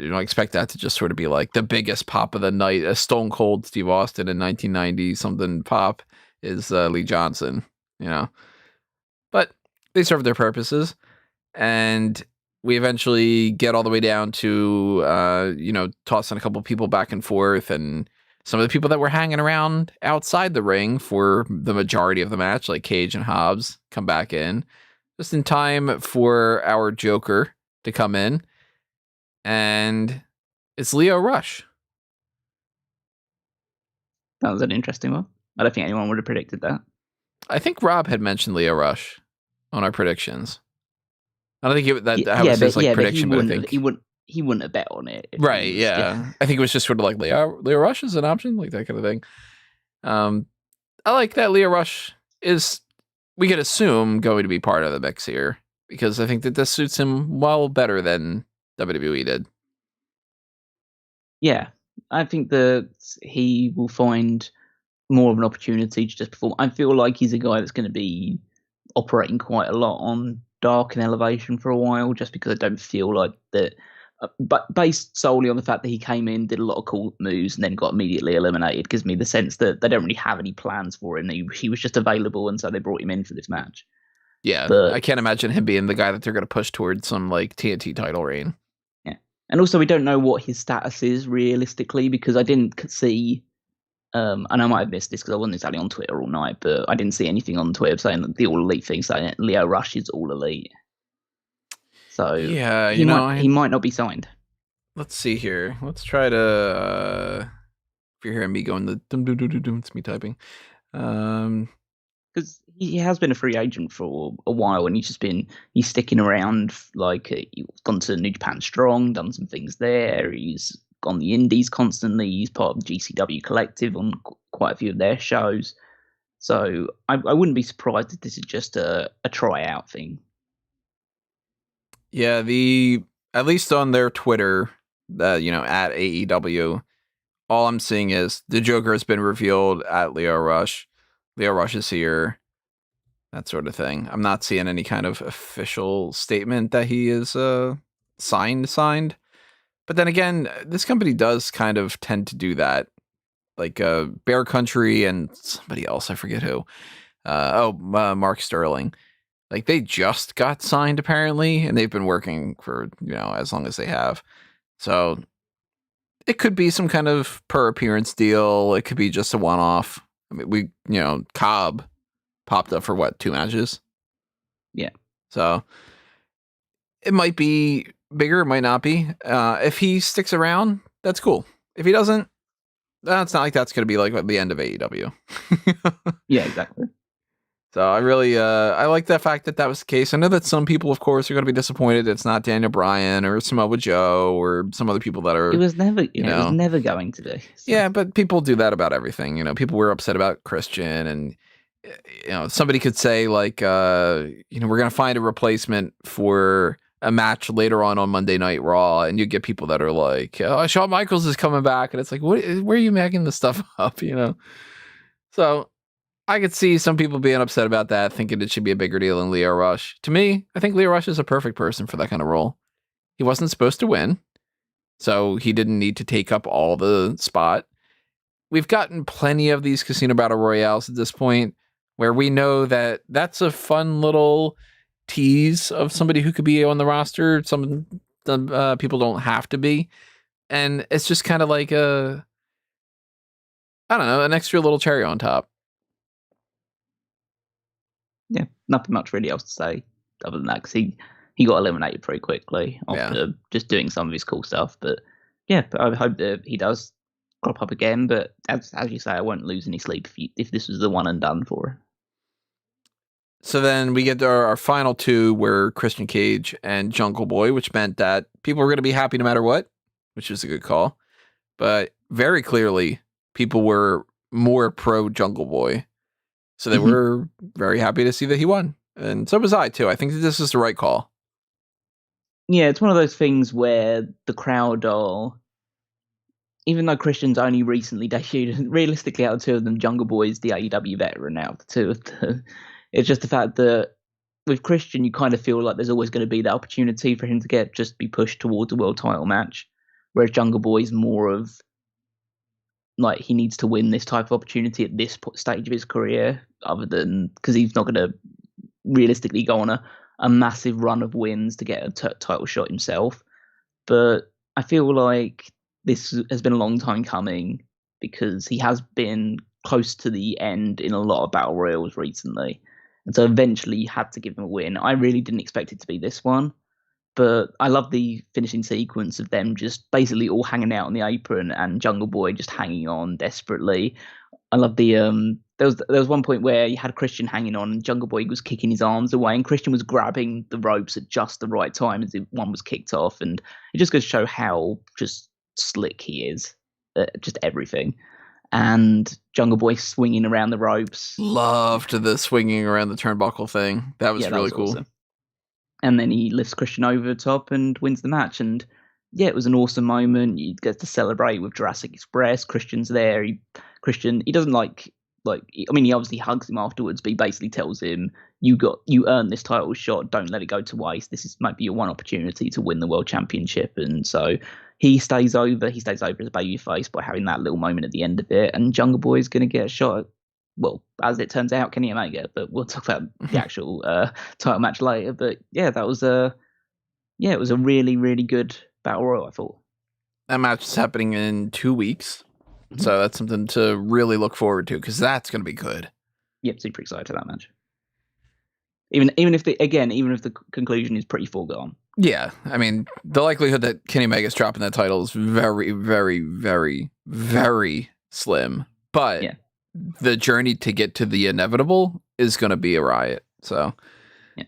don't expect that to just sort of be like the biggest pop of the night. A Stone Cold Steve Austin in 1990 something pop is Lee Johnson, But they serve their purposes, and we eventually get all the way down to tossing a couple people back and forth, and some of the people that were hanging around outside the ring for the majority of the match, like Cage and Hobbs, come back in just in time for our Joker to come in. And it's Lio Rush. That was an interesting one. I don't think anyone would have predicted that. I think Rob had mentioned Lio Rush on our predictions. I don't think that was his prediction, but I think he wouldn't have bet on it. Right? Yeah, I think it was just sort of like Lio Rush is an option, like that kind of thing. I like that Lio Rush is, we could assume, going to be part of the mix here because I think that this suits him well better than WWE did. Yeah, I think that he will find more of an opportunity to just perform. I feel like he's a guy that's going to be operating quite a lot on Dark and Elevation for a while, just because I don't feel like that. But based solely on the fact that he came in, did a lot of cool moves, and then got immediately eliminated, gives me the sense that they don't really have any plans for him. He was just available, and so they brought him in for this match. Yeah, but I can't imagine him being the guy that they're going to push towards some like TNT title reign. Yeah, and also we don't know what his status is realistically, because I didn't see. And I might have missed this because I wasn't exactly on Twitter all night, but I didn't see anything on Twitter saying that the All Elite thing, saying Lio Rush is All Elite. So yeah, he might not be signed. Let's see here. Let's try to. If you're hearing me going the dum dum dum dum dum, it's me typing. Because he has been a free agent for a while, and he's sticking around. Like he's gone to New Japan Strong, done some things there. He's on the Indies constantly. He's part of the GCW Collective on quite a few of their shows. So I wouldn't be surprised if this is just a tryout thing. Yeah, at least on their Twitter, at AEW, all I'm seeing is the Joker has been revealed at Lio Rush. Lio Rush is here, that sort of thing. I'm not seeing any kind of official statement that he is signed. But then again, this company does kind of tend to do that. Like Bear Country and somebody else, I forget who. Mark Sterling. Like they just got signed apparently, and they've been working for, as long as they have. So it could be some kind of per appearance deal. It could be just a one-off. I mean, Cobb popped up for what, 2 matches? Yeah. So it might be bigger, it might not be. If he sticks around, that's cool. If he doesn't, it's not like that's going to be like the end of AEW. Yeah, exactly. So I really, I like the fact that was the case. I know that some people, of course, are going to be disappointed it's not Daniel Bryan or Samoa Joe or some other people that are. It was never, it was never going to be. So. Yeah, but people do that about everything. People were upset about Christian, and somebody could say like, we're going to find a replacement for a match later on Monday Night Raw, and you get people that are like, oh, Shawn Michaels is coming back, and it's like, where are you making this stuff up? So. I could see some people being upset about that, thinking it should be a bigger deal than Lio Rush. To me, I think Lio Rush is a perfect person for that kind of role. He wasn't supposed to win, so he didn't need to take up all the spot. We've gotten plenty of these Casino Battle Royales at this point, where we know that that's a fun little tease of somebody who could be on the roster. Some people don't have to be. And it's just kind of like an extra little cherry on top. Yeah, nothing much really else to say other than that, because he got eliminated pretty quickly after just doing some of his cool stuff. But yeah, I hope that he does crop up again. But as you say, I won't lose any sleep if this was the one and done for her. So then we get to our final two, where Christian Cage and Jungle Boy, which meant that people were going to be happy no matter what, which is a good call. But very clearly, people were more pro Jungle Boy. So they were very happy to see that he won. And so was I, too. I think that this is the right call. Yeah, it's one of those things where the crowd are... Even though Christian's only recently debuted, realistically, out of two of them, Jungle Boy's the AEW veteran out of the two of them. It's just the fact that with Christian, you kind of feel like there's always going to be the opportunity for him to be pushed towards a world title match. Whereas Jungle Boy's more of... like he needs to win this type of opportunity at this stage of his career, other than because he's not going to realistically go on a massive run of wins to get a title shot himself. But I feel like this has been a long time coming, because he has been close to the end in a lot of battle royals recently, and so eventually you had to give him a win. I really didn't expect it to be this one. But I love the finishing sequence of them just basically all hanging out on the apron and Jungle Boy just hanging on desperately. I love the there was one point where you had Christian hanging on and Jungle Boy was kicking his arms away, and Christian was grabbing the ropes at just the right time as one was kicked off, and it just goes to show how just slick he is, just everything. And Jungle Boy swinging around the ropes. Loved the swinging around the turnbuckle thing. That was really cool. Awesome. And then he lifts Christian over the top and wins the match. And yeah, it was an awesome moment. You get to celebrate with Jurassic Express. Christian's there. Christian doesn't like like, I mean, he obviously hugs him afterwards, but he basically tells him, you earned this title shot, don't let it go to waste. This might be your one opportunity to win the world championship. And so he stays over as a babyface by having that little moment at the end of it, and Jungle Boy is going to get a shot at, well, as it turns out, Kenny Omega, but we'll talk about the actual title match later. But yeah, it was a really, really good Battle Royal, I thought. That match is happening in 2 weeks. So that's something to really look forward to, because that's going to be good. Yep, super excited for that match. Even if the conclusion is pretty foregone. Yeah, I mean, the likelihood that Kenny Omega's dropping that title is very, very, very, very slim. But the journey to get to the inevitable is going to be a riot. So, yeah.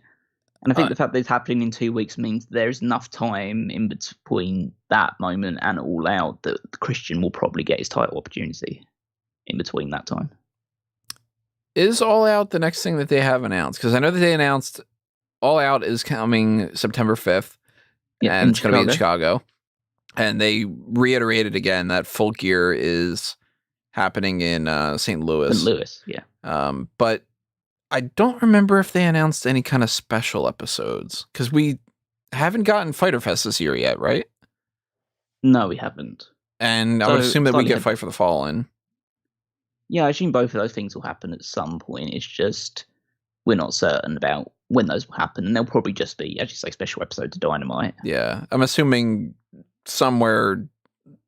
And I think the fact that it's happening in 2 weeks means there's enough time in between that moment and All Out that Christian will probably get his title opportunity in between that time. Is All Out the next thing that they have announced? Because I know that they announced All Out is coming September 5th, and it's going to be in Chicago. And they reiterated again that Full Gear is happening in St. Louis. St. Louis, yeah. But I don't remember if they announced any kind of special episodes, because we haven't gotten Fyter Fest this year yet, right? No, we haven't. And I would assume that we get Fight for the Fallen. Yeah, I assume both of those things will happen at some point. It's just we're not certain about when those will happen, and they'll probably just be, as you say, special episodes of Dynamite. Yeah, I'm assuming somewhere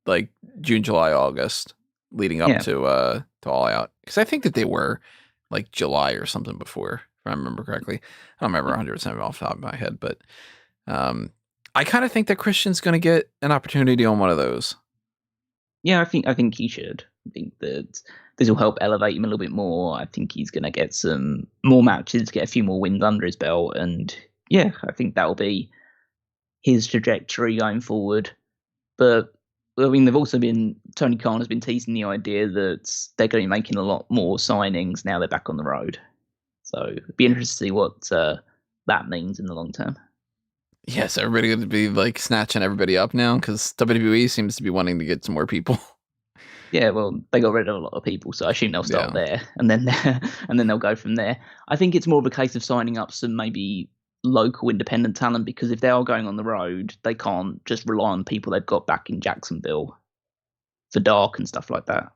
like June, July, August, leading up to All Out, because I think that they were like July or something before, if I remember correctly. I don't remember 100% off the top of my head, but I kind of think that Christian's going to get an opportunity on one of those. Yeah, I think he should. I think that this will help elevate him a little bit more. I think he's going to get some more matches, get a few more wins under his belt, and yeah, I think that will be his trajectory going forward. But I mean, Tony Khan has been teasing the idea that they're going to be making a lot more signings now they're back on the road. So it'd be interesting to see what that means in the long term. Yes, everybody going to be like snatching everybody up now, because WWE seems to be wanting to get some more people. Yeah, well, they got rid of a lot of people, so I assume they'll start there, and then they'll go from there. I think it's more of a case of signing up some maybe local independent talent, because if they are going on the road, they can't just rely on people they've got back in Jacksonville for Dark and stuff like that.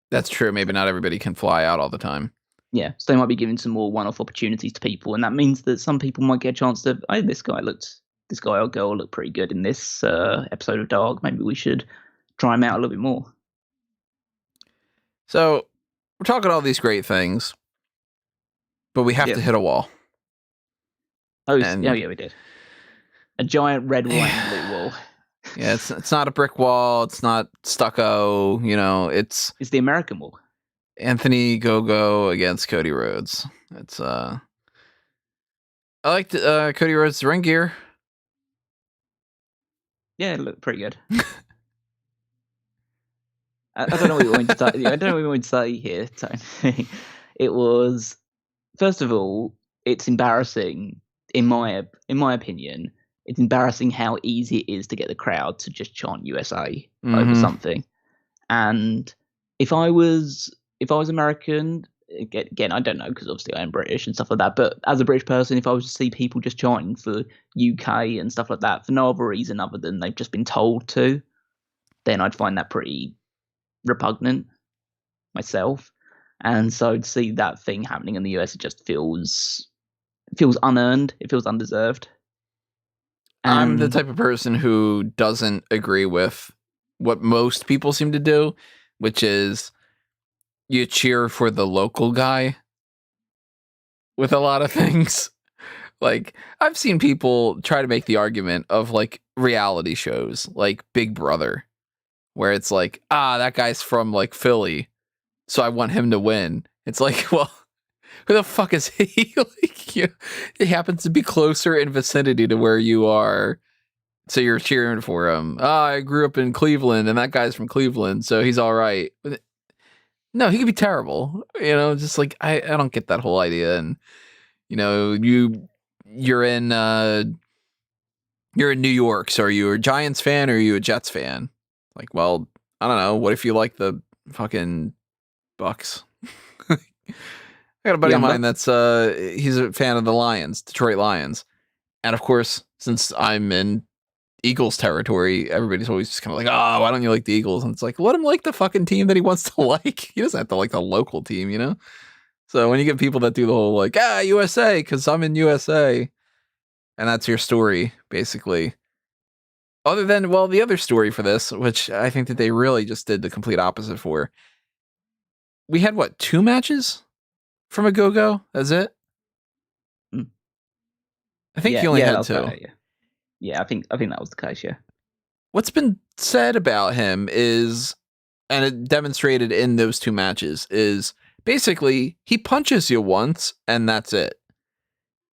That's true. Maybe not everybody can fly out all the time. Yeah, so they might be giving some more one-off opportunities to people, and that means that some people might get a chance to, oh, this guy or girl looked pretty good in this episode of Dark. Maybe we should try him out a little bit more. So we're talking all these great things, but we have to hit a wall. Oh, yeah, we did. A giant red, white, and blue wall. Yeah, it's not a brick wall. It's not stucco. It's the American wall. Anthony Ogogo against Cody Rhodes. It's I liked Cody Rhodes' ring gear. Yeah, it looked pretty good. I don't know what you want to say. I don't know what you want to say here, Tony. It was, first of all, it's embarrassing in my opinion. It's embarrassing how easy it is to get the crowd to just chant USA over something. And if I was American, again, I don't know, because obviously I am British and stuff like that. But as a British person, if I was to see people just chanting for UK and stuff like that for no other reason other than they've just been told to, then I'd find that pretty repugnant myself. And so to see that thing happening in the US, it just feels unearned. It feels undeserved. And I'm the type of person who doesn't agree with what most people seem to do, which is you cheer for the local guy with a lot of things. Like, I've seen people try to make the argument of like reality shows like Big Brother, where it's like, that guy's from like Philly, so I want him to win. It's like, well, who the fuck is he? Like, he happens to be closer in vicinity to where you are, so you're cheering for him. I grew up in Cleveland, and that guy's from Cleveland, so he's all right. No, he could be terrible. Just like I don't get that whole idea. And you're in New York, so are you a Giants fan or are you a Jets fan? Like, well, I don't know. What if you like the fucking Bucks? I got a buddy of Yamba? mine that's he's a fan of the Lions, Detroit Lions. And of course, since I'm in Eagles territory, everybody's always just kind of like, oh, why don't you like the Eagles? And it's like, let him like the fucking team that he wants to like. He doesn't have to like the local team, you know? So when you get people that do the whole like, USA, because I'm in USA, and that's your story, basically. Other than, well, the other story for this, which I think that they really just did the complete opposite for. We had, what, 2 matches from Ogogo? That's it? I think he only had 2. Right, yeah, I think that was the case, yeah. What's been said about him is, and it demonstrated in those 2 matches, is basically he punches you once and that's it.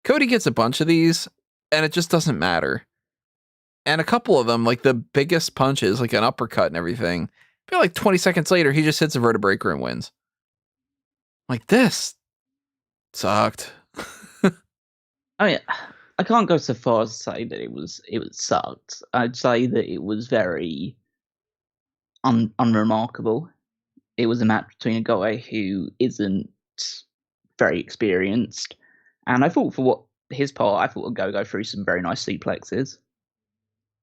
Cody gets a bunch of these and it just doesn't matter. And a couple of them, like the biggest punches, like an uppercut and everything, but like 20 seconds later, he just hits a vertebraker and wins. Like, this sucked. I mean, I can't go so far as to say that it was sucked. I'd say that it was very unremarkable. It was a match between a guy who isn't very experienced, and I thought for what his part, I thought Ogogo threw some very nice suplexes.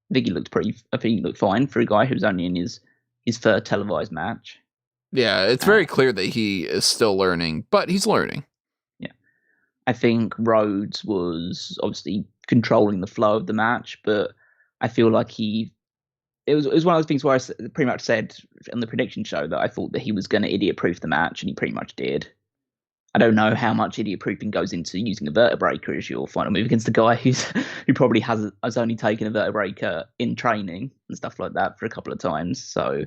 I think he looked fine for a guy who's only in his third televised match. Yeah, it's very clear that he is still learning, but he's learning. Yeah. I think Rhodes was obviously controlling the flow of the match, but I feel like it was one of those things where I pretty much said on the prediction show that I thought that he was going to idiot-proof the match, and he pretty much did. I don't know how much idiot-proofing goes into using a vertebraker as your final move against a guy who probably has only taken a vertebraker in training and stuff like that for a couple of times. So,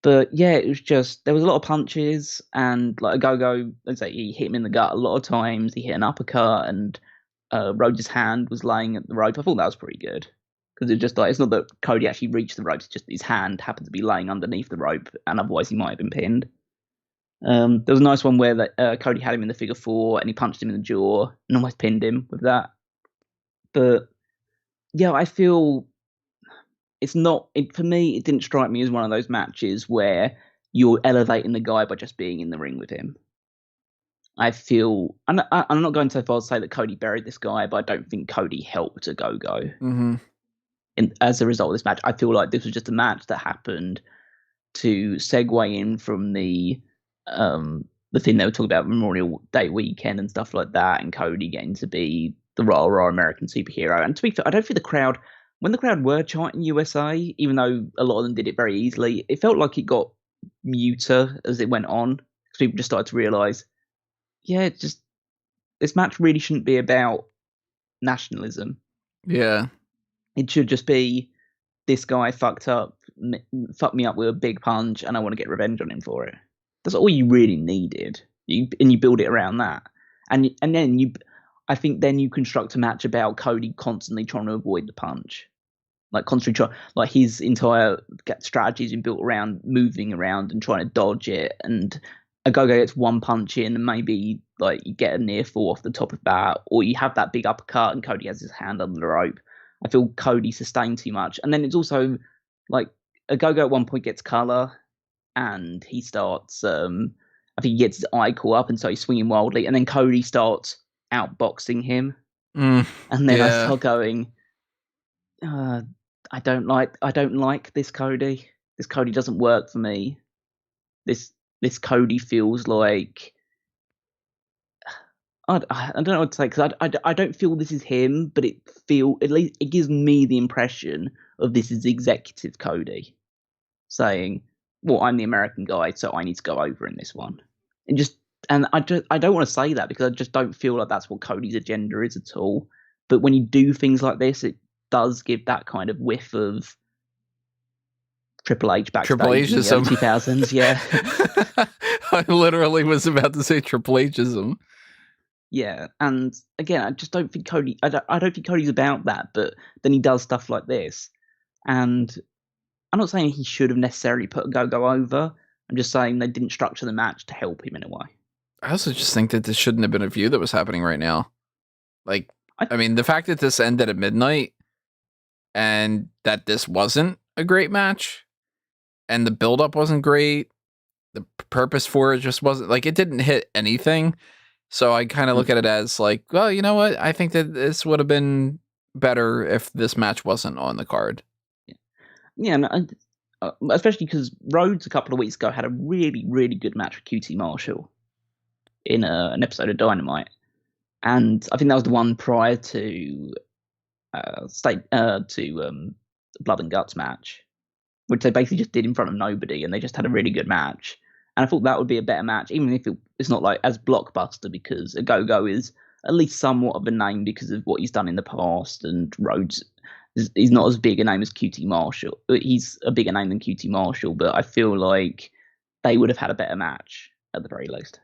but yeah, it was just, there was a lot of punches, and like Ogogo, let's say he hit him in the gut a lot of times. He hit an uppercut, and Rhodes' hand was laying at the rope. I thought that was pretty good, because it's just like, it's not that Cody actually reached the rope, it's just his hand happened to be laying underneath the rope, and otherwise he might have been pinned. There was a nice one where Cody had him in the figure 4 and he punched him in the jaw and almost pinned him with that. But yeah, I feel for me, it didn't strike me as one of those matches where you're elevating the guy by just being in the ring with him. I feel, I'm not going so far as to say that Cody buried this guy, but I don't think Cody helped Ogogo. Mm-hmm. And as a result of this match, I feel like this was just a match that happened to segue in from the thing they were talking about, Memorial Day weekend and stuff like that, and Cody getting to be the Royal American superhero. And to be fair, I don't think when the crowd were chanting USA, even though a lot of them did it very easily, it felt like it got muter as it went on, because people just started to realise, this match really shouldn't be about nationalism. Yeah. It should just be, this guy fucked me up with a big punch, and I want to get revenge on him for it. That's all you really needed. You build it around that, and then I think then you construct a match about Cody constantly trying to avoid the punch, like his entire strategy has been built around moving around and trying to dodge it. And Ogogo gets one punch in, and maybe like you get a near fall off the top of that, or you have that big uppercut, and Cody has his hand under the rope. I feel Cody sustained too much, and then it's also like Ogogo at one point gets color. And he starts, I think he gets his eye caught up, and so he's swinging wildly. And then Cody starts outboxing him. And then I start going, I don't like this Cody. This Cody doesn't work for me. This Cody feels like, I don't know what to say, because I don't feel this is him, but at least it gives me the impression of this is executive Cody saying, well, I'm the American guy, so I need to go over in this one. And I don't want to say that, because I just don't feel like that's what Cody's agenda is at all. But when you do things like this, it does give that kind of whiff of Triple H backstage Triple H-ism. in the early 2000s, yeah. I literally was about to say Triple H-ism. Yeah, and again, I just don't think Cody. I don't think Cody's about that, but then he does stuff like this, and I'm not saying he should have necessarily put Ogogo over. I'm just saying they didn't structure the match to help him in a way. I also just think that this shouldn't have been a feud that was happening right now. Like, I mean, the fact that this ended at midnight and that this wasn't a great match and the build-up wasn't great, the purpose for it just wasn't like it didn't hit anything. So I kind of look at it as like, well, you know what? I think that this would have been better if this match wasn't on the card. Yeah, and especially because Rhodes a couple of weeks ago had a really, really good match with QT Marshall in an episode of Dynamite, and I think that was the one prior to Blood and Guts match, which they basically just did in front of nobody, and they just had a really good match. And I thought that would be a better match, even if it's not like as blockbuster, because Ogogo is at least somewhat of a name because of what he's done in the past, and Rhodes he's not as big a name as QT Marshall. He's a bigger name than QT Marshall, but I feel like they would have had a better match at the very least.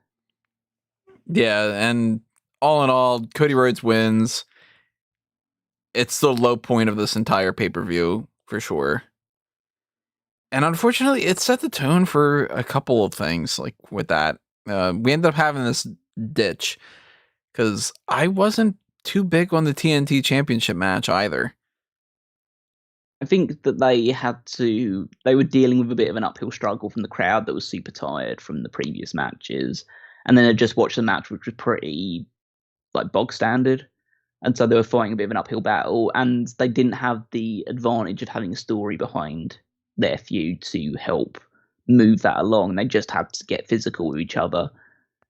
Yeah, and all in all, Cody Rhodes wins. It's the low point of this entire pay-per-view, for sure. And unfortunately, it set the tone for a couple of things, like with that. We ended up having this ditch, because I wasn't too big on the TNT Championship match either. I think that they were dealing with a bit of an uphill struggle from the crowd that was super tired from the previous matches. And then I just watched the match, which was pretty like bog standard. And so they were fighting a bit of an uphill battle, and they didn't have the advantage of having a story behind their feud to help move that along. They just had to get physical with each other.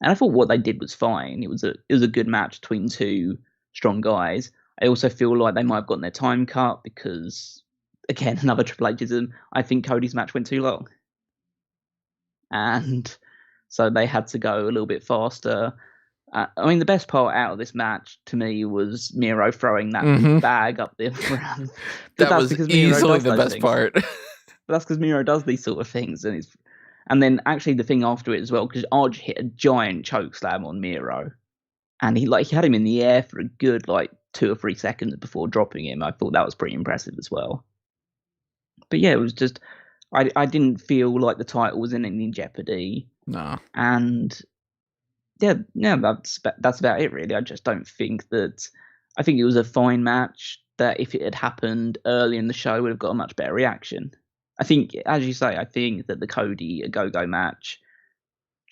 And I thought what they did was fine. It was a good match between two strong guys. I also feel like they might have gotten their time cut because, again, another Triple H'ism, I think Cody's match went too long. And so they had to go a little bit faster. I mean, the best part out of this match to me was Miedo throwing that big bag up the front. That was easily the best part. But that's because Miedo does these sort of things, and then actually the thing after it as well, because Arj hit a giant choke slam on Miedo, and he had him in the air for a good 2 or 3 seconds before dropping him. I thought that was pretty impressive as well. But yeah, it was just I didn't feel like the title was in any jeopardy. No, and yeah, that's about it really. I just don't think that. I think it was a fine match that if it had happened early in the show would have got a much better reaction. I think, as you say, I think that the Cody Ogogo match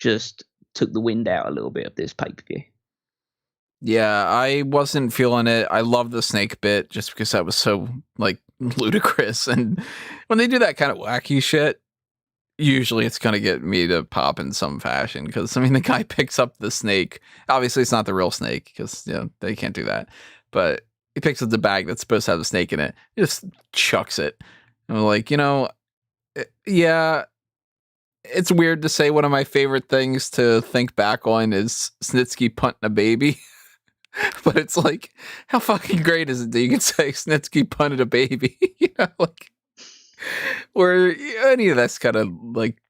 just took the wind out a little bit of this pay-per-view. Yeah, I wasn't feeling it. I love the snake bit just because that was so ludicrous. And when they do that kind of wacky shit, usually it's going to get me to pop in some fashion. Because, I mean, the guy picks up the snake. Obviously, it's not the real snake because they can't do that. But he picks up the bag that's supposed to have the snake in it. He just chucks it. And I'm like, yeah, it's weird to say one of my favorite things to think back on is Snitsky punting a baby. But it's like, how fucking great is it that you can say Snitsky punted a baby? Or any of that's kind of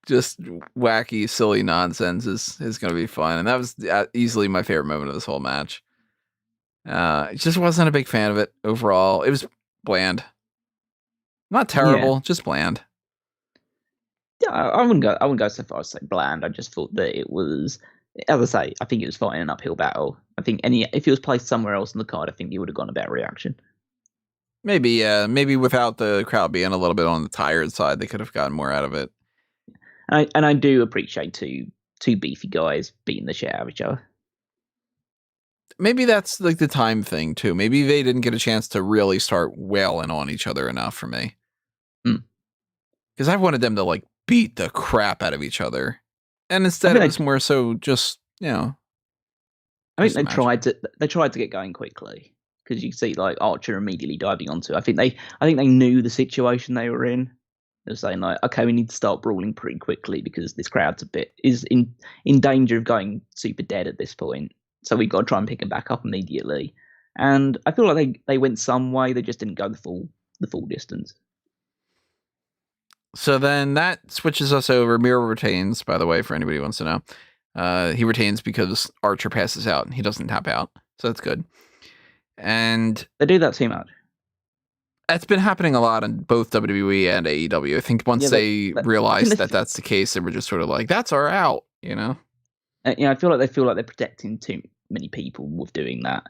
just wacky, silly nonsense is going to be fun. And that was easily my favorite moment of this whole match. Just wasn't a big fan of it overall. It was bland. Not terrible, just bland. Yeah, I wouldn't go so far as to say bland. I just thought that it was, as I say, I think it was fighting an uphill battle. I think if it was placed somewhere else in the card, I think it would have gone a better reaction. Maybe without the crowd being a little bit on the tired side, they could have gotten more out of it. And I do appreciate two beefy guys beating the shit out of each other. Maybe that's the time thing too. Maybe they didn't get a chance to really start wailing on each other enough for me. Because I wanted them to beat the crap out of each other, and instead it was more so just I think they tried to get going quickly because you see Archer immediately diving onto it. I think they knew the situation they were in. They're saying okay, we need to start brawling pretty quickly because this crowd's is in danger of going super dead at this point. So we've got to try and pick them back up immediately. And I feel like they went some way. They just didn't go the full distance. So then that switches us over. Miro retains, by the way, for anybody who wants to know. He retains because Archer passes out and he doesn't tap out. So that's good. And they do that too much. That's been happening a lot in both WWE and AEW. I think once they realized that that's the case, they were just sort of that's our out, I feel like they're protecting too many people with doing that.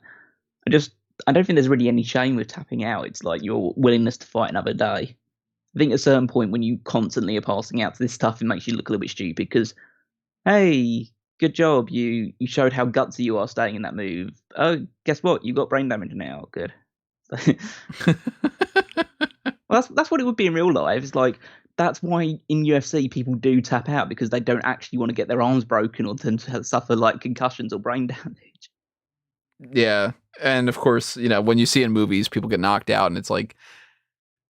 I don't think there's really any shame with tapping out. It's your willingness to fight another day. I think at a certain point when you constantly are passing out to this stuff, it makes you look a little bit stupid because hey, good job. You showed how gutsy you are staying in that move. Oh, guess what? You got brain damage now. Good. Well, that's what it would be in real life. It's like that's why in UFC people do tap out because they don't actually want to get their arms broken or to suffer like concussions or brain damage. Yeah. And of course, when you see in movies, people get knocked out and it's like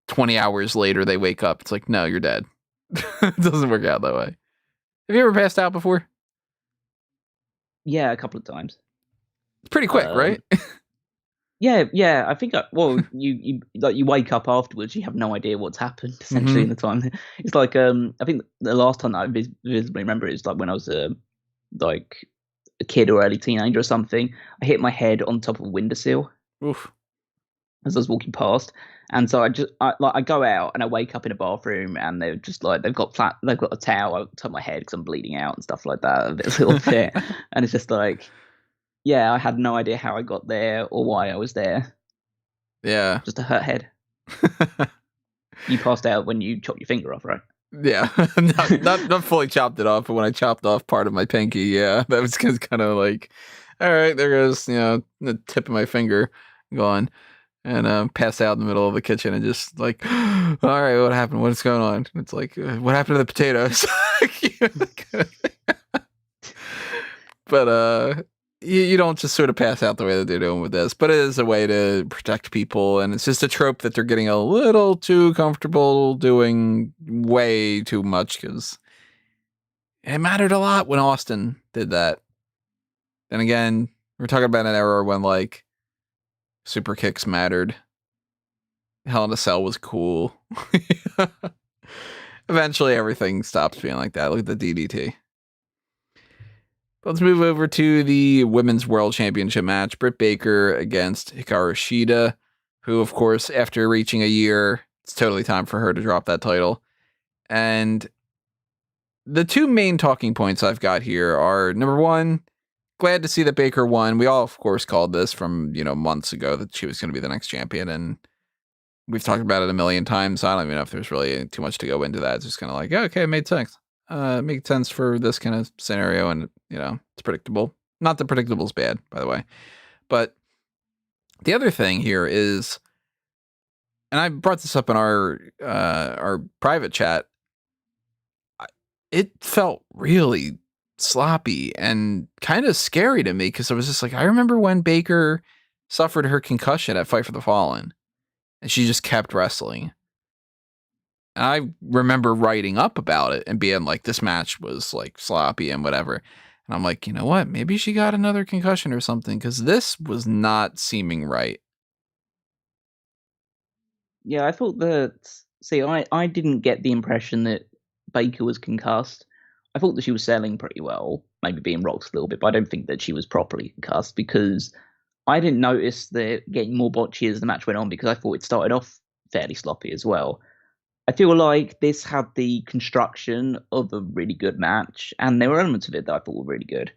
20 hours later they wake up. It's like, no, you're dead. It doesn't work out that way. Have you ever passed out before? Yeah, a couple of times. It's pretty quick, right? Yeah. I think. You wake up afterwards. You have no idea what's happened essentially in the time. It's like I think the last time that I visibly remember is like when I was like a kid or early teenager or something. I hit my head on top of a windowsill. Oof. As I was walking past, and so I go out and I wake up in a bathroom and they're just like they've got a towel on top of my head because I'm bleeding out and stuff like that a little bit, and it's just like, yeah, I had no idea how I got there or why I was there. Yeah, just a hurt head. You passed out when you chopped your finger off, right? Yeah, not fully chopped it off, but when I chopped off part of my pinky, yeah, that was kind of like, all right, there goes the tip of my finger gone. And pass out in the middle of the kitchen and just like, all right, what happened? What's going on? It's like, what happened to the potatoes? But you don't just sort of pass out the way that they're doing with this. But it is a way to protect people, and it's just a trope that they're getting a little too comfortable doing way too much because it mattered a lot when Austin did that. Then again, we're talking about an era when like super kicks mattered. Hell in a Cell was cool. Eventually, everything stops being like that. Look at the DDT. Let's move over to the Women's World Championship match. Britt Baker against Hikaru Shida, who, of course, after reaching a year, it's totally time for her to drop that title. And the two main talking points I've got here are, number one, glad to see that Baker won. We all, of course, called this from, months ago that she was going to be the next champion. And we've talked about it a million times. So I don't even know if there's really too much to go into that. It's just kind of like, okay, it made sense. It makes sense for this kind of scenario. And, it's predictable. Not that predictable is bad, by the way. But the other thing here is, and I brought this up in our private chat, it felt really sloppy and kind of scary to me because I was just like, I remember when Baker suffered her concussion at Fight for the Fallen and she just kept wrestling. And I remember writing up about it and being like, this match was like sloppy and whatever. And I'm like, you know what? Maybe she got another concussion or something because this was not seeming right. Yeah, I thought that. See, I didn't get the impression that Baker was concussed. I thought that she was selling pretty well, maybe being rocked a little bit, but I don't think that she was properly concussed because I didn't notice that getting more botchy as the match went on because I thought it started off fairly sloppy as well. I feel like this had the construction of a really good match, and there were elements of it that I thought were really good.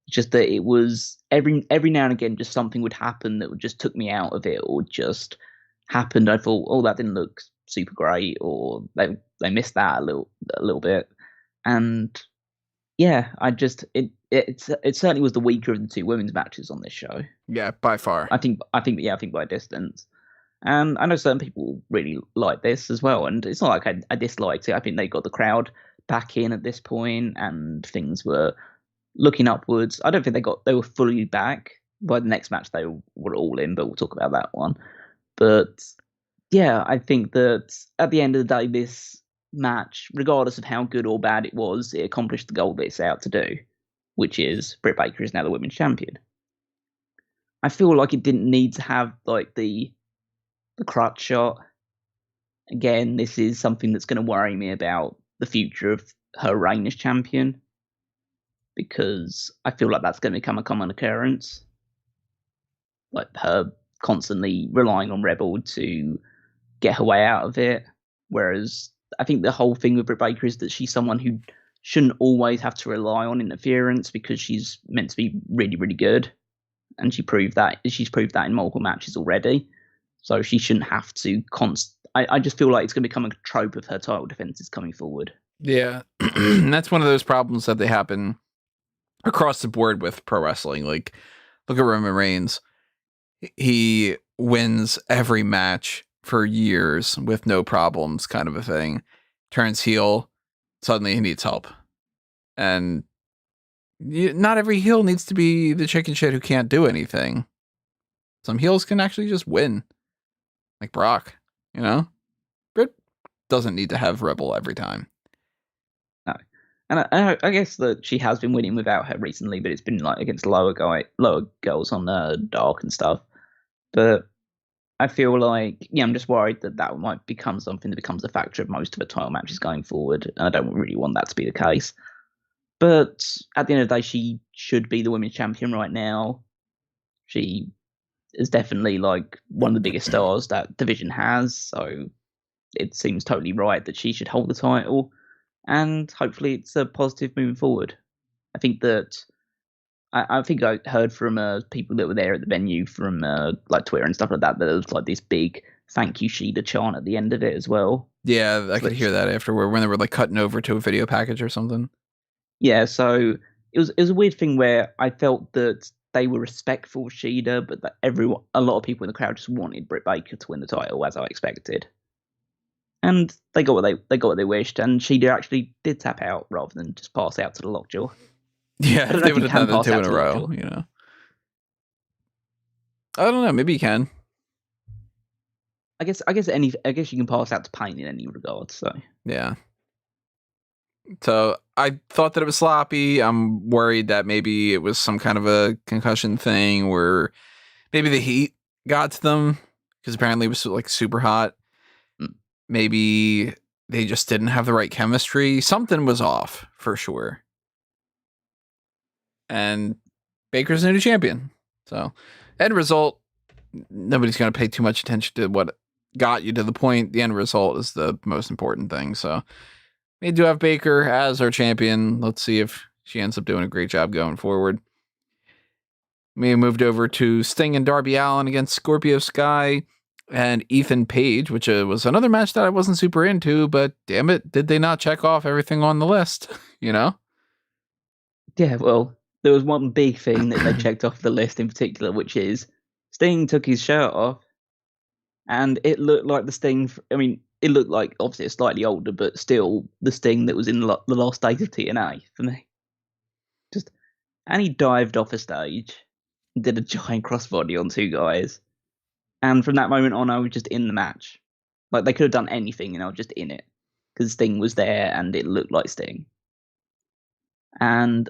Just that it was every now and again, just something would happen that just took me out of it, or just happened. I thought, oh, that didn't look super great, or they missed that a little bit, and yeah, it certainly was the weaker of the two women's matches on this show. Yeah, by far. I think by a distance. And I know certain people really like this as well, and it's not like I disliked it. I think they got the crowd back in at this point, and things were looking upwards. I don't think they were fully back. By the next match, they were all in, but we'll talk about that one. But yeah, I think that at the end of the day, this match, regardless of how good or bad it was, it accomplished the goal that it's out to do, which is Britt Baker is now the women's champion. I feel like it didn't need to have like the crutch shot. Again, this is something that's going to worry me about the future of her reign as champion, because I feel like that's going to become a common occurrence. Like her constantly relying on Rebel to get her way out of it. Whereas I think the whole thing with Britt Baker is that she's someone who shouldn't always have to rely on interference because she's meant to be really, really good. And she's proved that in multiple matches already. So she shouldn't have to I just feel like it's going to become a trope of her title defenses coming forward. Yeah, that's one of those problems that they happen across the board with pro wrestling. Like, look at Roman Reigns. He wins every match for years with no problems, kind of a thing. Turns heel, suddenly he needs help. And not every heel needs to be the chicken shit who can't do anything. Some heels can actually just win. Like Brock, you know? Britt doesn't need to have Rebel every time. No. And I guess that she has been winning without her recently, but it's been like against lower girls on Dark and stuff. But I feel like, I'm just worried that might become something that becomes a factor of most of the title matches going forward. And I don't really want that to be the case. But at the end of the day, she should be the women's champion right now. She is definitely like one of the biggest stars that division has. So it seems totally right that she should hold the title. And hopefully it's a positive moving forward. I think that I think I heard from people that were there at the venue from like Twitter and stuff like that there was like this big "Thank you, Shida" chant at the end of it as well. Yeah, I could hear that afterward when they were like cutting over to a video package or something. Yeah, so it was a weird thing where I felt that they were respectful of Shida, but that a lot of people in the crowd just wanted Britt Baker to win the title, as I expected. And they got what they wished, and Shida actually did tap out rather than just pass out to the lockjaw. Yeah, they would have done the 2 in a row, you know. I don't know, maybe you can. I guess you can pass out to pain in any regard, so. Yeah. So I thought that it was sloppy. I'm worried that maybe it was some kind of a concussion thing where maybe the heat got to them because apparently it was like super hot. Maybe they just didn't have the right chemistry. Something was off for sure. And Baker's the new champion. So end result, nobody's going to pay too much attention to what got you to the point. The end result is the most important thing. So we do have Baker as our champion. Let's see if she ends up doing a great job going forward. We moved over to Sting and Darby Allin against Scorpio Sky and Ethan Page, which was another match that I wasn't super into, but damn it, did they not check off everything on the list, you know? Yeah, well, there was one big thing that they checked off the list in particular, which is Sting took his shirt off, and it looked like the Sting, it looked like, obviously, it's slightly older, but still the Sting that was in the last days of TNA for me. And he dived off a stage and did a giant crossbody on 2 guys. And from that moment on, I was just in the match. Like, they could have done anything, and I was just in it. Because Sting was there, and it looked like Sting. And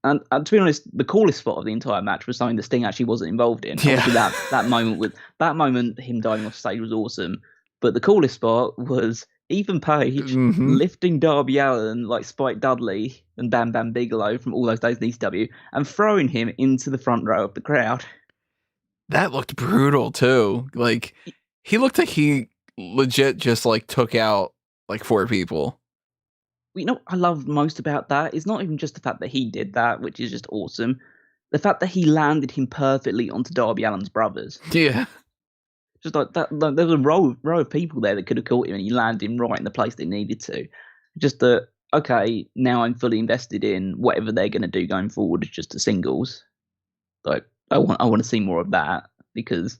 to be honest, the coolest spot of the entire match was something that Sting actually wasn't involved in. Yeah. Obviously, that moment, him diving off stage was awesome. But the coolest spot was Ethan Page lifting Darby Allin like Spike Dudley and Bam Bam Bigelow from all those days in ECW and throwing him into the front row of the crowd. That looked brutal too. Like, he looked like he legit just like took out like 4 people. You know what I love most about that is not even just the fact that he did that, which is just awesome. The fact that he landed him perfectly onto Darby Allin's brothers. Yeah. Just like that, like, there was a row of people there that could have caught him, and he landed him right in the place they needed to. Just that, okay, now I'm fully invested in whatever they're going to do going forward. It's just the singles. Like, I want to see more of that because,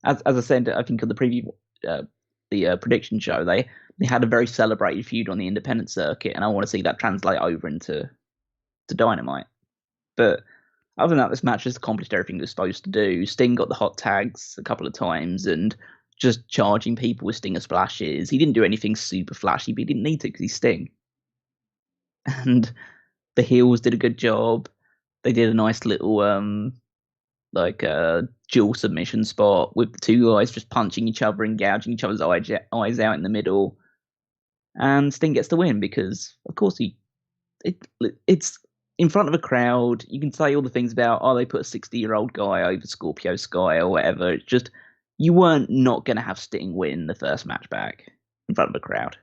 as I said, I think on the preview, the prediction show, they had a very celebrated feud on the independent circuit, and I want to see that translate over into Dynamite. But other than that, this match has accomplished everything it was supposed to do. Sting got the hot tags a couple of times and just charging people with Stinger splashes. He didn't do anything super flashy, but he didn't need to because he's Sting. And the heels did a good job. They did a nice little dual submission spot with the 2 guys just punching each other and gouging each other's eyes out in the middle. And Sting gets the win because, of course, it's in front of a crowd. You can say all the things about, they put a 60-year-old guy over Scorpio Sky or whatever. It's just, you weren't not going to have Sting win the first match back in front of a crowd.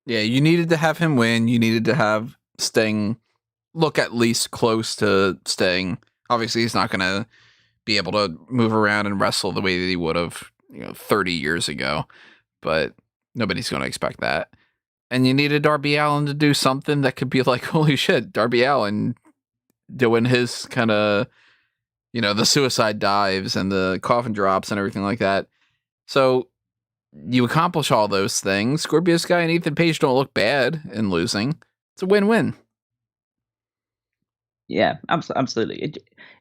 Yeah, you needed to have him win. You needed to have Sting look at least close to Sting. Obviously, he's not going to be able to move around and wrestle the way that he would have, 30 years ago. But nobody's going to expect that. And you needed Darby Allin to do something that could be like, holy shit, Darby Allin doing his kind of, the suicide dives and the coffin drops and everything like that. So you accomplish all those things. Scorpio Sky and Ethan Page don't look bad in losing. It's a win-win. Yeah, absolutely.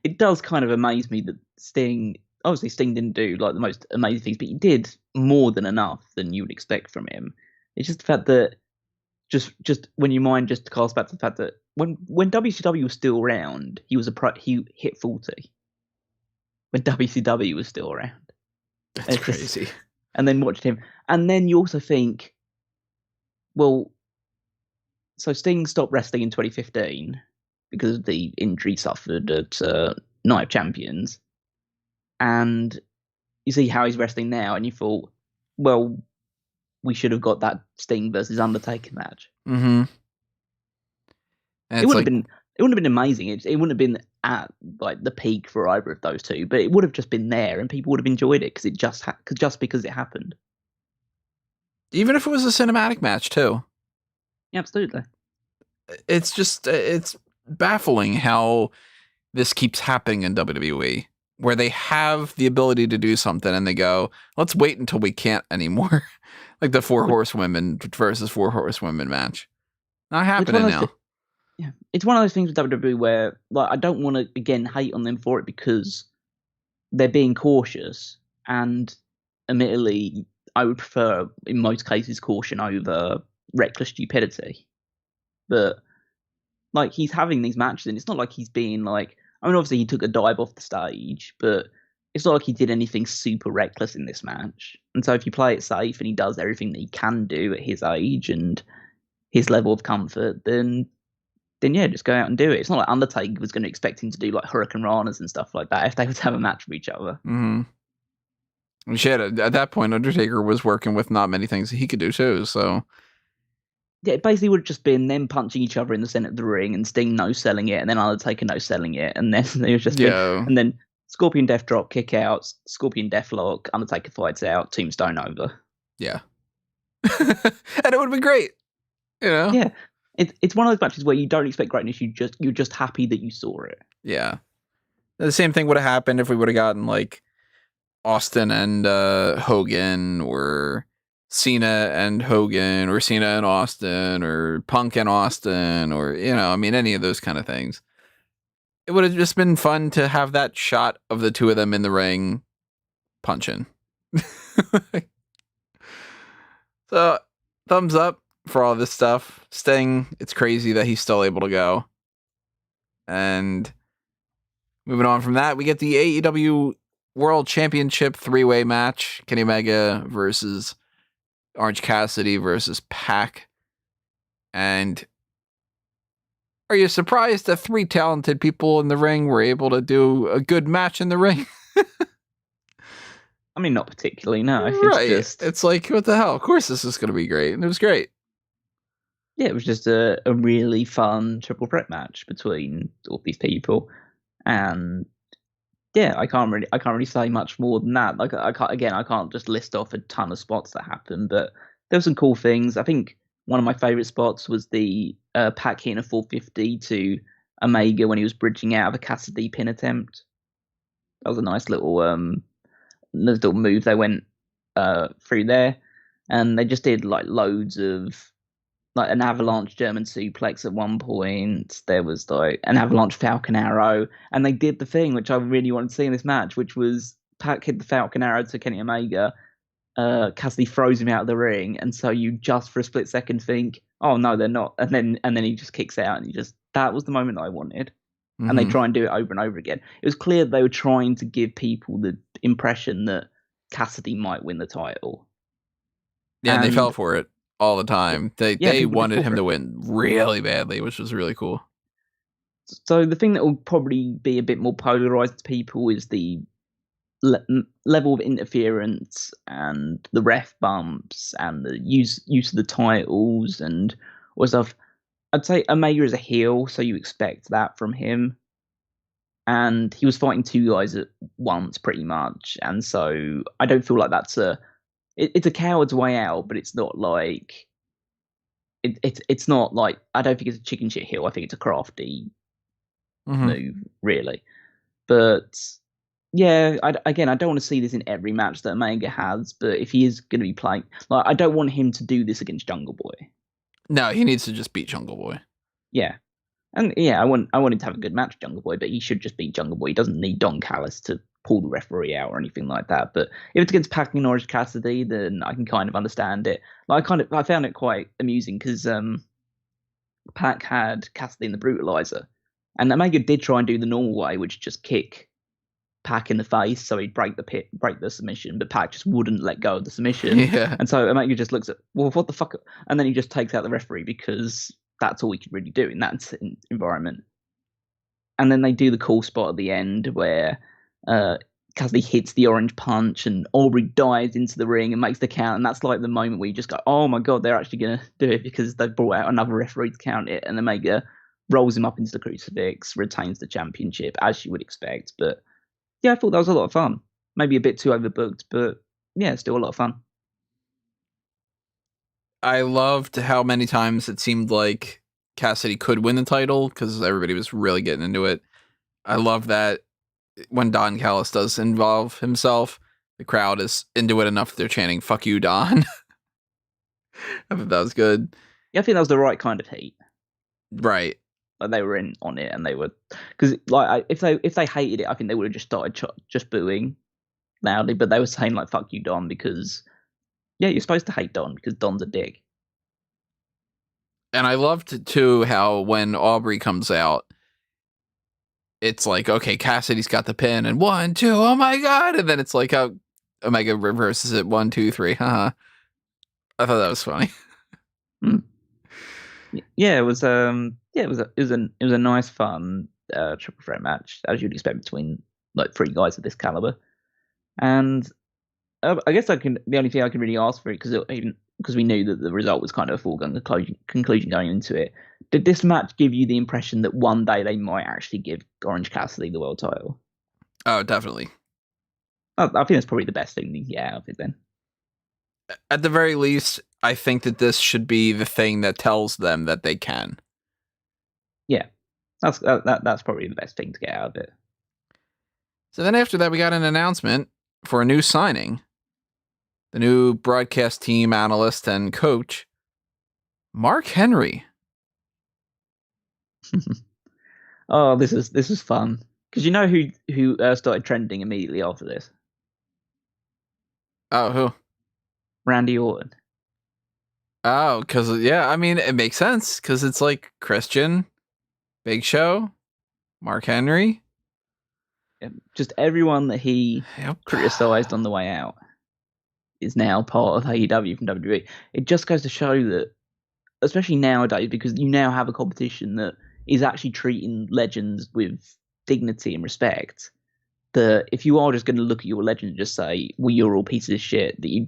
It does kind of amaze me that Sting didn't do like the most amazing things, but he did more than enough than you would expect from him. It's just the fact that just when your mind just casts back to the fact that when WCW was still around, he hit 40. When WCW was still around, that's crazy. And then watched him, and then you also think, well, so Sting stopped wrestling in 2015 because of the injury suffered at Night of Champions, and you see how he's wrestling now, and you thought, well, we should have got that Sting versus Undertaker match. Mm-hmm. It wouldn't have been amazing. It wouldn't have been at like the peak for either of those two, but it would have just been there, and people would have enjoyed it because it just because it happened. Even if it was a cinematic match too. Yeah, absolutely. It's just it's baffling how this keeps happening in WWE, where they have the ability to do something and they go, let's wait until we can't anymore. Like the 4 horsewomen versus 4 horsewomen match. Not happening now. Yeah, it's one of those things with WWE where, like, I don't want to again hate on them for it because they're being cautious, and admittedly, I would prefer in most cases caution over reckless stupidity. But like, he's having these matches, and it's not like he's being like, I mean, obviously he took a dive off the stage, but it's not like he did anything super reckless in this match. And so if you play it safe and he does everything that he can do at his age and his level of comfort, then yeah, just go out and do it. It's not like Undertaker was going to expect him to do like Hurricane Ranas and stuff like that if they were to have a match with each other. Mm-hmm. Shit, at that point, Undertaker was working with not many things that he could do too, so... Yeah, it basically would have just been them punching each other in the center of the ring and Sting no-selling it, and then Undertaker no-selling it, and then it was just and then Scorpion Death Drop, kick out, Scorpion Deathlock, Undertaker fights out, Tombstone over. Yeah. And it would have been great, Yeah. It's one of those matches where you don't expect greatness. You're just happy that you saw it. Yeah, the same thing would have happened if we would have gotten like Austin and Hogan, or Cena and Hogan, or Cena and Austin, or Punk and Austin, or any of those kind of things. It would have just been fun to have that shot of the two of them in the ring punching. So, thumbs up for all this stuff. Sting, it's crazy that he's still able to go. And moving on from that, we get the AEW World Championship 3-way match. Kenny Omega versus Orange Cassidy versus Pac. And are you surprised that 3 talented people in the ring were able to do a good match in the ring? I mean, not particularly, no. Right. It's like, what the hell? Of course this is going to be great. And it was great. Yeah, it was just a really fun triple threat match between all these people. And yeah, I can't really say much more than that. Like, I can't just list off a ton of spots that happened, but there were some cool things. I think one of my favorite spots was the Pac hitting a 450 to Omega when he was bridging out of a Cassidy pin attempt. That was a nice little move they went through there, and they just did like loads of like an avalanche German suplex at one point. There was like an avalanche Falcon Arrow, and they did the thing which I really wanted to see in this match, which was Pac hit the Falcon Arrow to Kenny Omega. Cassidy throws him out of the ring, and so you just for a split second think, oh no, they're not, and then he just kicks out, and that was the moment that I wanted. Mm-hmm. And they try and do it over and over again. It was clear they were trying to give people the impression that Cassidy might win the title. Yeah, and they fell for it all the time. They wanted him to win really badly, which was really cool. So the thing that will probably be a bit more polarized to people is the level of interference and the ref bumps and the use of the titles and all stuff. I'd say Omega is a heel, so you expect that from him. And he was fighting 2 guys at once, pretty much. And so I don't feel like that's it's a coward's way out, but it's not like it's not like, I don't think it's a chicken shit heel. I think it's a crafty move, really. But yeah, I don't want to see this in every match that Omega has. But if he is going to be playing, like, I don't want him to do this against Jungle Boy. No, he needs to just beat Jungle Boy. Yeah. And yeah, I want him to have a good match, Jungle Boy, but he should just beat Jungle Boy. He doesn't need Don Callis to pull the referee out or anything like that. But if it's against Pac and Orange Cassidy, then I can kind of understand it. Like, I found it quite amusing because Pac had Cassidy in the Brutalizer, and Omega did try and do the normal way, which is just kick Pac in the face so he'd break the submission, but Pac just wouldn't let go of the submission. Yeah. And so Omega just looks at, well, what the fuck? And then he just takes out the referee because that's all he could really do in that environment. And then they do the cool spot at the end where Cassidy hits the orange punch and Aubrey dives into the ring and makes the count. And that's like the moment where you just go, oh my God, they're actually going to do it because they've brought out another referee to count it. And Omega rolls him up into the crucifix, retains the championship, as you would expect. But yeah, I thought that was a lot of fun. Maybe a bit too overbooked, but yeah, still a lot of fun. I loved how many times it seemed like Cassidy could win the title because everybody was really getting into it. I love that when Don Callis does involve himself, the crowd is into it enough that they're chanting, "Fuck you, Don." I thought that was good. Yeah, I think that was the right kind of heat. Right. Like, they were in on it, and they were, because like if they hated it, I think they would have just started just booing loudly. But they were saying like "fuck you, Don," because yeah, you're supposed to hate Don because Don's a dick. And I loved too how when Aubrey comes out, it's like, okay, Cassidy's got the pin, and 1, 2, oh my God, and then it's like how Omega reverses it, 1, 2, 3, haha. I thought that was funny. Yeah, it was it was a nice, fun triple threat match, as you'd expect between like 3 guys of this caliber. And I guess the only thing I can really ask for it, because we knew that the result was kind of a foregone conclusion going into it. Did this match give you the impression that one day they might actually give Orange Cassidy the world title? Oh, definitely. I think that's probably the best thing to get out of it then. At the very least, I think that this should be the thing that tells them that they can. Yeah, that's probably the best thing to get out of it. So then after that, we got an announcement for a new signing. The new broadcast team analyst and coach, Marq Henry. Oh, this is fun. Because you know who started trending immediately after this? Oh, who? Randy Orton. Oh, because, yeah, I mean, it makes sense. Because it's like Christian, Big Show, Marq Henry. Just everyone that he criticized on the way out is now part of AEW from WWE. It just goes to show that, especially nowadays, because you now have a competition that is actually treating legends with dignity and respect, that if you are just going to look at your legend and just say, well, you're all pieces of shit, we're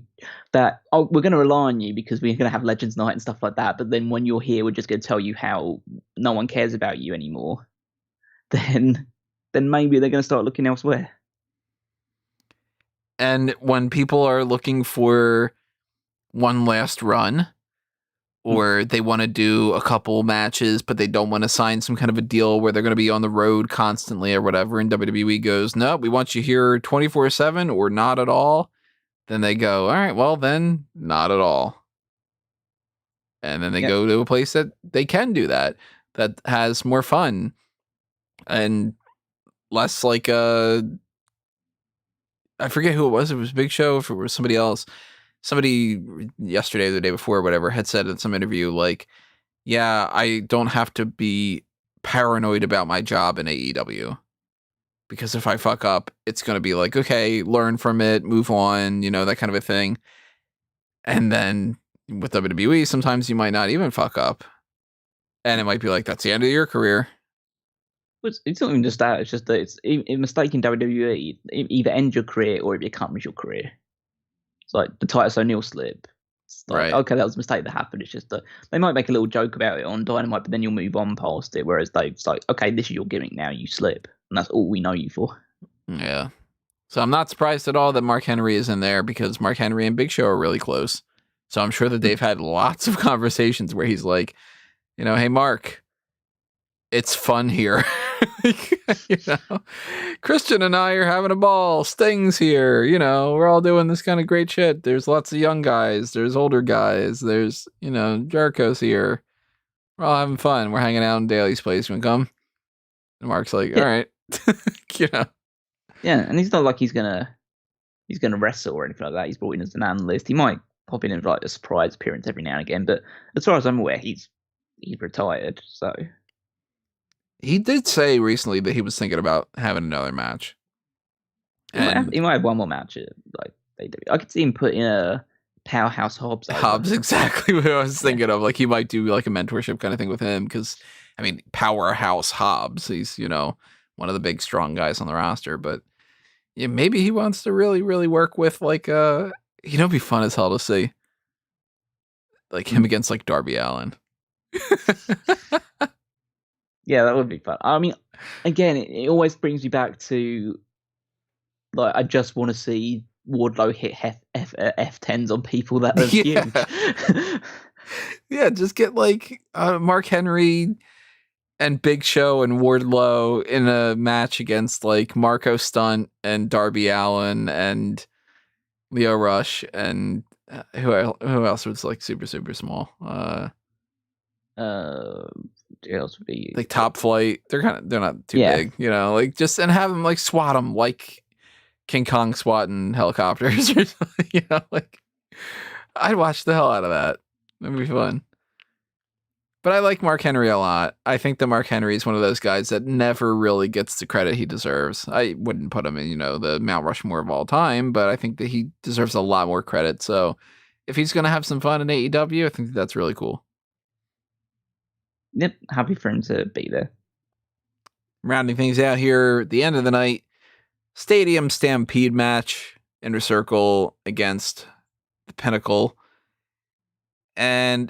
going to rely on you because we're going to have Legends Night and stuff like that, but then when you're here, we're just going to tell you how no one cares about you anymore, then maybe they're going to start looking elsewhere. And when people are looking for one last run, or they want to do a couple matches, but they don't want to sign some kind of a deal where they're going to be on the road constantly or whatever, and WWE goes, no, we want you here 24/7 or not at all, then they go, all right, well then, not at all. And then they go to a place that they can do that has more fun and less like I forget who it was Big Show, if it was somebody else. Somebody yesterday or the day before or whatever had said in some interview, like, yeah, I don't have to be paranoid about my job in AEW because if I fuck up, it's going to be like, okay, learn from it, move on, that kind of a thing. And then with WWE, sometimes you might not even fuck up. And it might be like, that's the end of your career. It's not even just that. It's just that it's a mistake in WWE. It either ends your career or it becomes your career. It's like the Titus O'Neil slip. It's like, right. Okay, that was a mistake that happened. It's just that they might make a little joke about it on Dynamite, but then you'll move on past it. Whereas it's like, okay, this is your gimmick now. You slip, and that's all we know you for. Yeah. So I'm not surprised at all that Marq Henry is in there because Marq Henry and Big Show are really close. So I'm sure that they've had lots of conversations where he's like, hey, Mark, it's fun here. You know, Christian and I are having a ball. Sting's here. You know, we're all doing this kind of great shit. There's lots of young guys. There's older guys. There's, you know, Jericho's here. We're all having fun. We're hanging out in Daly's place. You want to come? And Mark's like, all right. You know. Yeah, and he's not like he's gonna wrestle or anything like that. He's brought in as an analyst. He might pop in as like a surprise appearance every now and again, but as far as I'm aware, he's retired. So he did say recently that he was thinking about having another match. He might have one more match at like AEW. I could see him put in a Powerhouse Hobbs. Hobbs, exactly what I was thinking of. Like he might do like a mentorship kind of thing with him because, I mean, Powerhouse Hobbs. He's, you know, one of the big strong guys on the roster, but yeah, maybe he wants to really, really work with like you know, it'd be fun as hell to see like him against like Darby Allin. Yeah, that would be fun. I mean, again, it always brings me back to like I just want to see Wardlow hit F10s on people that are huge. Yeah, just get like Mark Henry and Big Show and Wardlow in a match against like Marco Stunt and Darby Allin and Leo Rush and who else was like super small? Who else would be like Top Flight? They're not too big, you know. Like just and have them like swat them like King Kong swatting helicopters or something, you know. Like I'd watch the hell out of that. That'd be fun. But I like Mark Henry a lot. I think that Mark Henry is one of those guys that never really gets the credit he deserves. I wouldn't put him in, you know, the Mount Rushmore of all time, but I think that he deserves a lot more credit. So if he's going to have some fun in AEW, I think that's really cool. Yep, happy for him to be there. Rounding things out here, at the end of the night, Stadium Stampede match, Inner Circle against the Pinnacle. And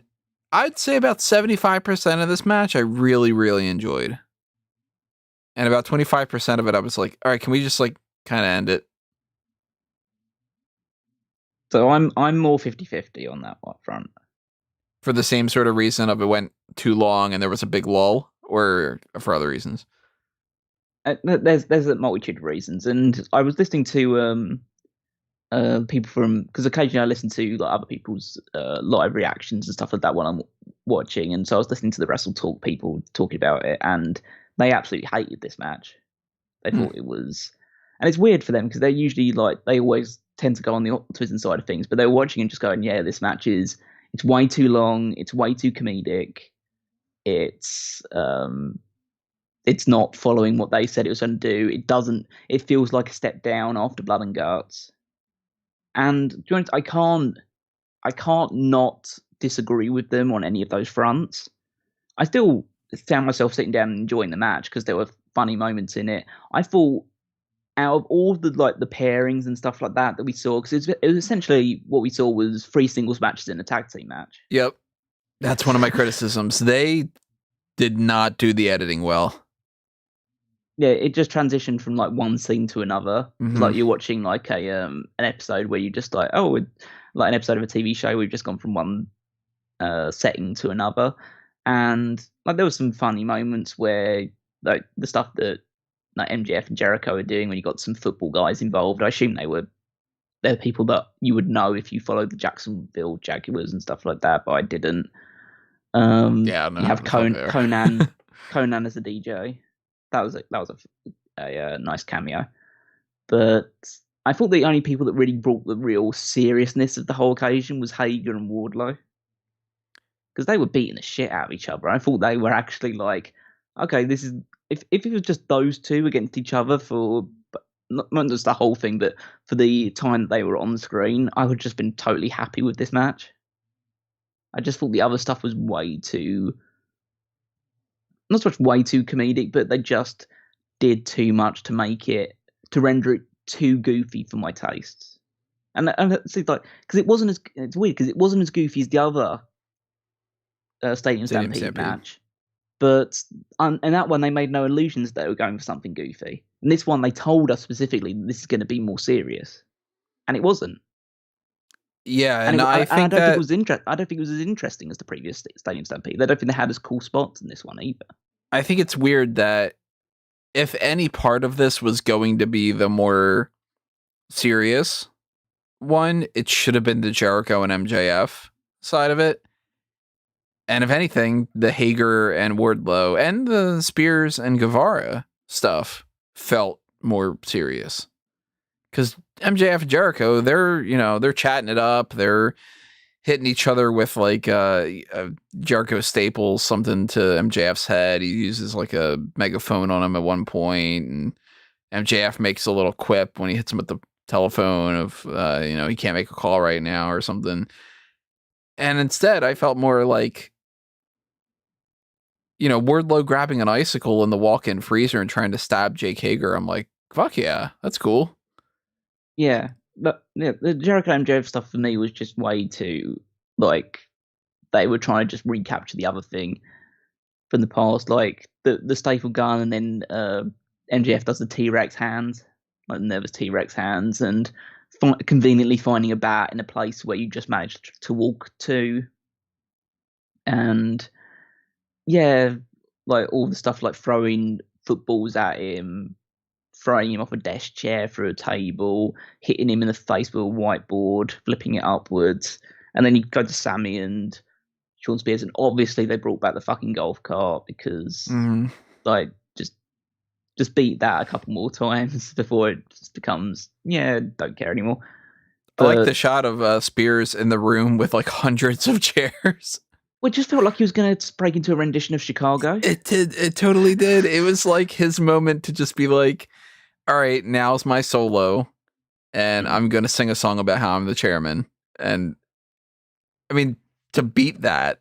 I'd say about 75% of this match I really, really enjoyed. And about 25% of it I was like, all right, can we just like kind of end it? So I'm more 50-50 on that front. For the same sort of reason of it went too long and there was a big lull, or for other reasons? There's a multitude of reasons. And I was listening to people from, because occasionally I listen to like other people's live reactions and stuff like that when I'm watching, and so I was listening to the Wrestle Talk people talking about it, and they absolutely hated this match. They thought it was, and it's weird for them because they're usually like, they always tend to go on the optimism side of things, but they're watching and just going, yeah, this match it's way too long, it's way too comedic, it's not following what they said it was going to do. It feels like a step down after Blood and Guts. And to be honest, I can't not disagree with them on any of those fronts. I still found myself sitting down and enjoying the match because there were funny moments in it. I thought out of all the like the pairings and stuff like that we saw, because it was essentially what we saw was 3 singles matches in a tag team match. Yep, that's one of my criticisms. They did not do the editing well. Yeah, it just transitioned from like one scene to another. Mm-hmm. Like you're watching like an episode where you just like, like an episode of a TV show. We've just gone from one setting to another, and like there were some funny moments where like the stuff that like MJF and Jericho are doing when you got some football guys involved. I assume they're people that you would know if you followed the Jacksonville Jaguars and stuff like that, but I didn't. Yeah, no, you have Conan as a DJ. That was a nice cameo, but I thought the only people that really brought the real seriousness of the whole occasion was Hager and Wardlow, because they were beating the shit out of each other. I thought they were actually like, okay, this is if it was just those two against each other for not just the whole thing, but for the time that they were on the screen, I would have just been totally happy with this match. I just thought the other stuff was way too. Not so much way too comedic, but they just did too much to render it too goofy for my tastes. And it's like, because it's weird because it wasn't as goofy as the other Stadium Stampede match, but in that one they made no illusions that they were going for something goofy. In this one they told us specifically this is going to be more serious, and it wasn't. Yeah, and I don't think it was as interesting as the previous Stadium Stampede. I don't think they had as cool spots in this one either. I think it's weird that if any part of this was going to be the more serious one, it should have been the Jericho and MJF side of it. And if anything, the Hager and Wardlow and the Spears and Guevara stuff felt more serious. Because MJF and Jericho, they're chatting it up. They're hitting each other with like Jericho staples something to MJF's head. He uses like a megaphone on him at one point, and MJF makes a little quip when he hits him with the telephone of he can't make a call right now or something. And instead, I felt more like Wardlow grabbing an icicle in the walk-in freezer and trying to stab Jake Hager. I'm like, fuck yeah, that's cool. Yeah, but the Jericho MJF stuff for me was just way too, like, they were trying to just recapture the other thing from the past, like the staple gun, and then MJF does the T-Rex hands, like nervous T-Rex hands, and conveniently finding a bat in a place where you just managed to walk to. And yeah, like all the stuff like throwing footballs at him, throwing him off a desk chair through a table, hitting him in the face with a whiteboard, flipping it upwards. And then you go to Sammy and Sean Spears, and obviously they brought back the fucking golf cart because like just beat that a couple more times before it just becomes don't care anymore. But I like the shot of Spears in the room with like hundreds of chairs. It just felt like he was going to break into a rendition of Chicago. It did. It totally did. It was like his moment to just be like, all right, now's my solo, and I'm going to sing a song about how I'm the chairman. And I mean, to beat that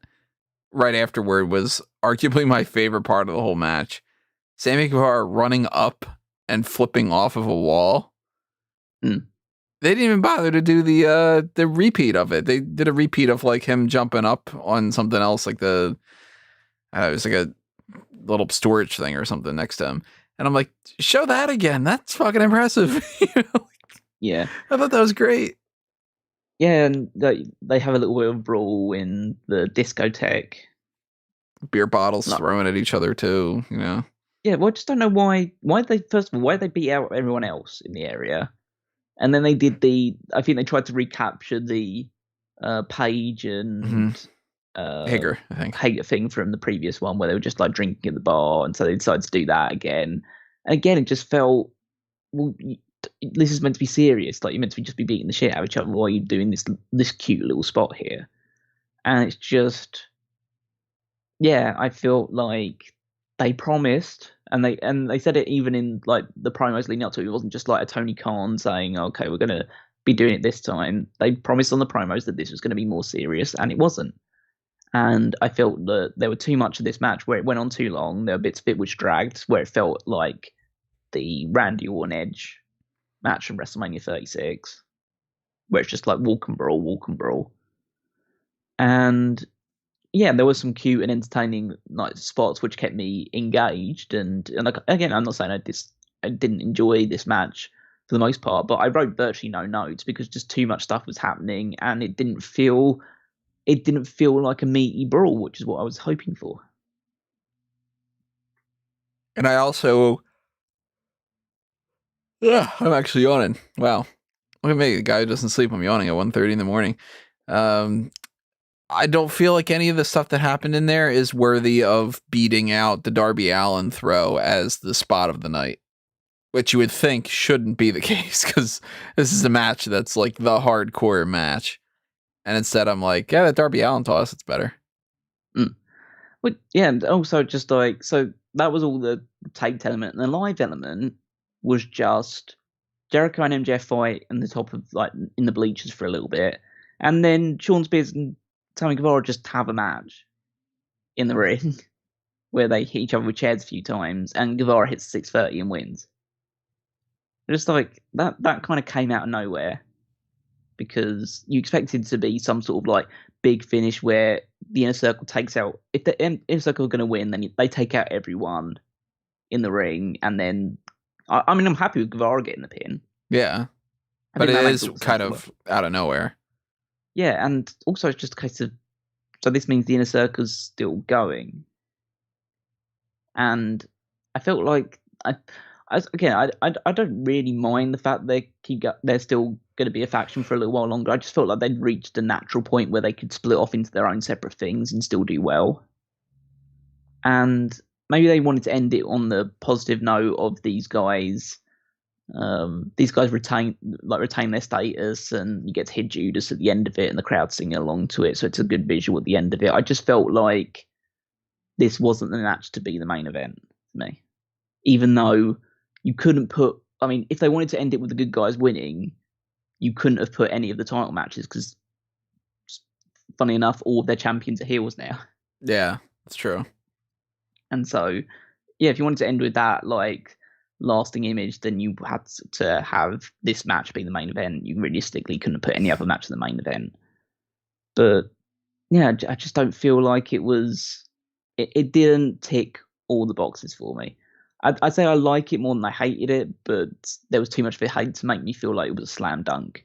right afterward was arguably my favorite part of the whole match. Sammy Guevara running up and flipping off of a wall. They didn't even bother to do the repeat of it. They did a repeat of like him jumping up on something else, like it was like a little storage thing or something next to him. And I'm like, show that again. That's fucking impressive. Yeah, I thought that was great. Yeah, and they have a little bit of brawl in the discotheque. Beer bottles thrown at each other too. Yeah, well, I just don't know why they beat out everyone else in the area. And then they did I think they tried to recapture the Page and Hager, I think. Hager thing from the previous one where they were just like drinking at the bar, and so they decided to do that again. And again, it just felt, well, this is meant to be serious. Like, you're meant to just be beating the shit out of each other. Why are you doing this cute little spot here? And it's just, I feel like they promised, and they said it even in like the promos leading up to it. It wasn't just like a Tony Khan saying, okay, we're going to be doing it this time. They promised on the promos that this was going to be more serious, and it wasn't. And I felt that there were too much of this match where it went on too long. There were bits of it which dragged, where it felt like the Randy Orton Edge match from WrestleMania 36, where it's just like walk and brawl. And yeah, there was some cute and entertaining like spots which kept me engaged. And like, again, I'm not saying I didn't enjoy this match for the most part, but I wrote virtually no notes because just too much stuff was happening, and it didn't feel like a meaty brawl, which is what I was hoping for. And I also, I'm actually yawning. Wow, look at me, the guy who doesn't sleep. I'm yawning at 1:30 in the morning. I don't feel like any of the stuff that happened in there is worthy of beating out the Darby Allin throw as the spot of the night, which you would think shouldn't be the case because this is a match that's like the hardcore match. And instead I'm like, yeah, that Darby Allin toss, it's better. But yeah, and also just like, so that was all the taped element, and the live element was just Jericho and MJF fight in the top of like in the bleachers for a little bit, and then Sean Spears and Sammy Guevara just have a match in the ring where they hit each other with chairs a few times, and Guevara hits 630 and wins. Just like that kind of came out of nowhere, because you expected to be some sort of like big finish where the Inner Circle takes out, if the Inner Circle are going to win, then they take out everyone in the ring, and then I mean, I'm happy with Guevara getting the pin. Yeah, but it is kind of out of nowhere. Yeah, and also it's just a case of, so this means the Inner Circle's still going. And I felt like I don't really mind the fact they're still going to be a faction for a little while longer. I just felt like they'd reached a natural point where they could split off into their own separate things and still do well. And maybe they wanted to end it on the positive note of these guys. These guys retain their status, and you get to hear Judas at the end of it, and the crowd singing along to it. So it's a good visual at the end of it. I just felt like this wasn't the match to be the main event for me, even though you couldn't put. I mean, if they wanted to end it with the good guys winning, you couldn't have put any of the title matches because, funny enough, all of their champions are heels now. Yeah, that's true. And so, yeah, if you wanted to end with that, like, lasting image, then you had to have this match be the main event. You realistically couldn't put any other match in the main event. But, yeah, I just don't feel like it was... It didn't tick all the boxes for me. I'd say I like it more than I hated it, but there was too much of a hate to make me feel like it was a slam dunk.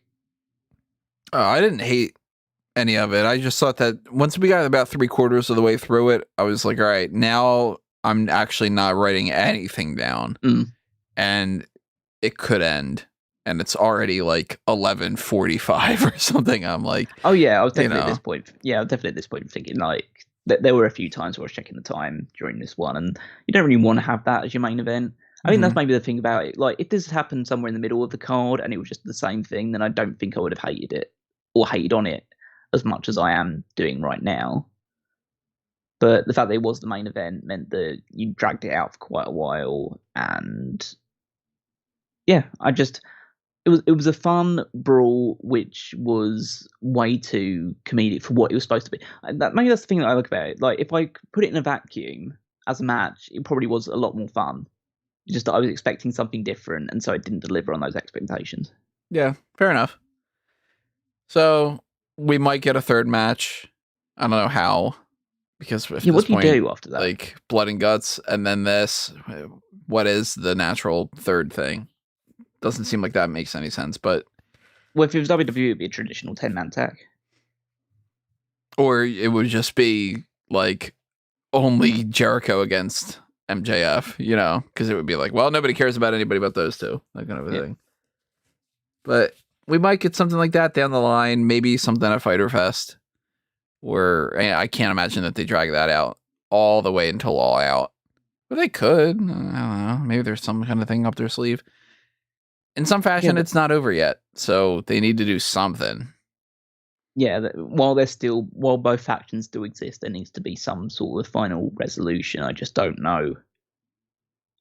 Oh, I didn't hate any of it. I just thought that once we got about 3/4 of the way through it, I was like, all right, now I'm actually not writing anything down. And it could end. And it's already like 11:45 or something. I'm like, oh yeah, I was definitely at this point. Yeah, I was definitely at this point thinking like there were a few times where I was checking the time during this one, and you don't really want to have that as your main event. I think that's maybe the thing about it. Like, if this had happened somewhere in the middle of the card and it was just the same thing, then I don't think I would have hated it or hated on it as much as I am doing right now. But the fact that it was the main event meant that you dragged it out for quite a while, and yeah, it was a fun brawl, which was way too comedic for what it was supposed to be. Maybe that's the thing that I like about it. Like, if I put it in a vacuum as a match, it probably was a lot more fun. Just that I was expecting something different, and so it didn't deliver on those expectations. Yeah, fair enough. So we might get a third match. I don't know how, because at what this do you do after that? Like blood and guts, and then this. What is the natural third thing? Doesn't seem like that makes any sense. But well, if it was WWE, it'd be a traditional 10-man tag, or it would just be like only Jericho against MJF, you know, because it would be like, well, nobody cares about anybody but those two, that kind of a thing. But we might get something like that down the line, maybe something at Fyter Fest, where I can't imagine that they drag that out all the way until All Out. But they could. I don't know. Maybe there's some kind of thing up their sleeve. In some fashion, it's not over yet, so they need to do something. Yeah, while both factions still exist, there needs to be some sort of final resolution. I just don't know.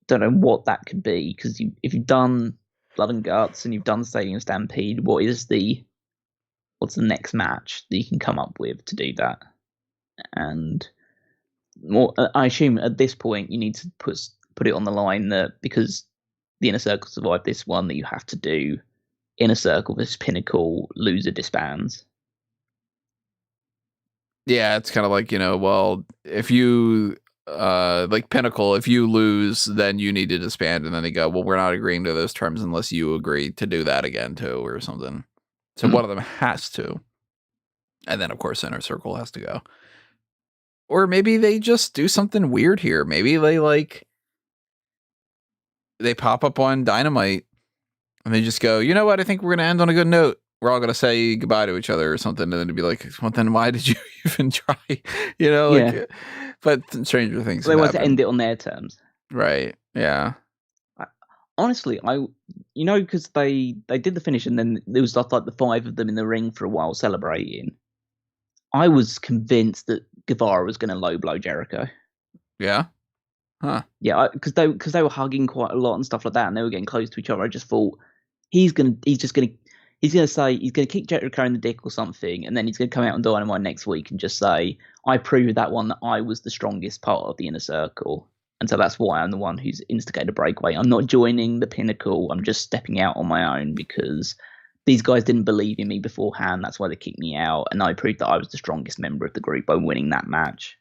Don't know what that could be, because if you've done Blood and Guts and you've done Stadium Stampede, what's the next match that you can come up with to do that? And I assume at this point you need to put it on the line that because the Inner Circle survived this one, that you have to do Inner Circle versus Pinnacle, loser disbands. Yeah, it's kind of like, well, if you like Pinnacle, if you lose, then you need to disband, and then they go, well, we're not agreeing to those terms unless you agree to do that again too, or something. So one of them has to, and then of course Inner Circle has to go. Or maybe they just do something weird here. Maybe they pop up on Dynamite and they just go, you know what? I think we're going to end on a good note. We're all going to say goodbye to each other or something. And then it'd be like, well, then why did you even try? But stranger things. They want to end it on their terms. Right. Yeah. Honestly, because they did the finish and then there was like the five of them in the ring for a while celebrating. I was convinced that Guevara was going to low blow Jericho. Yeah. Huh. Yeah, because they were hugging quite a lot and stuff like that, and they were getting close to each other. I just thought he's gonna say he's gonna kick Jericho in the dick or something, and then he's gonna come out on Dynamite next week and just say, I proved that one that I was the strongest part of the Inner Circle, and so that's why I'm the one who's instigated a breakaway. I'm not joining the Pinnacle. I'm just stepping out on my own because these guys didn't believe in me beforehand. That's why they kicked me out, and I proved that I was the strongest member of the group by winning that match.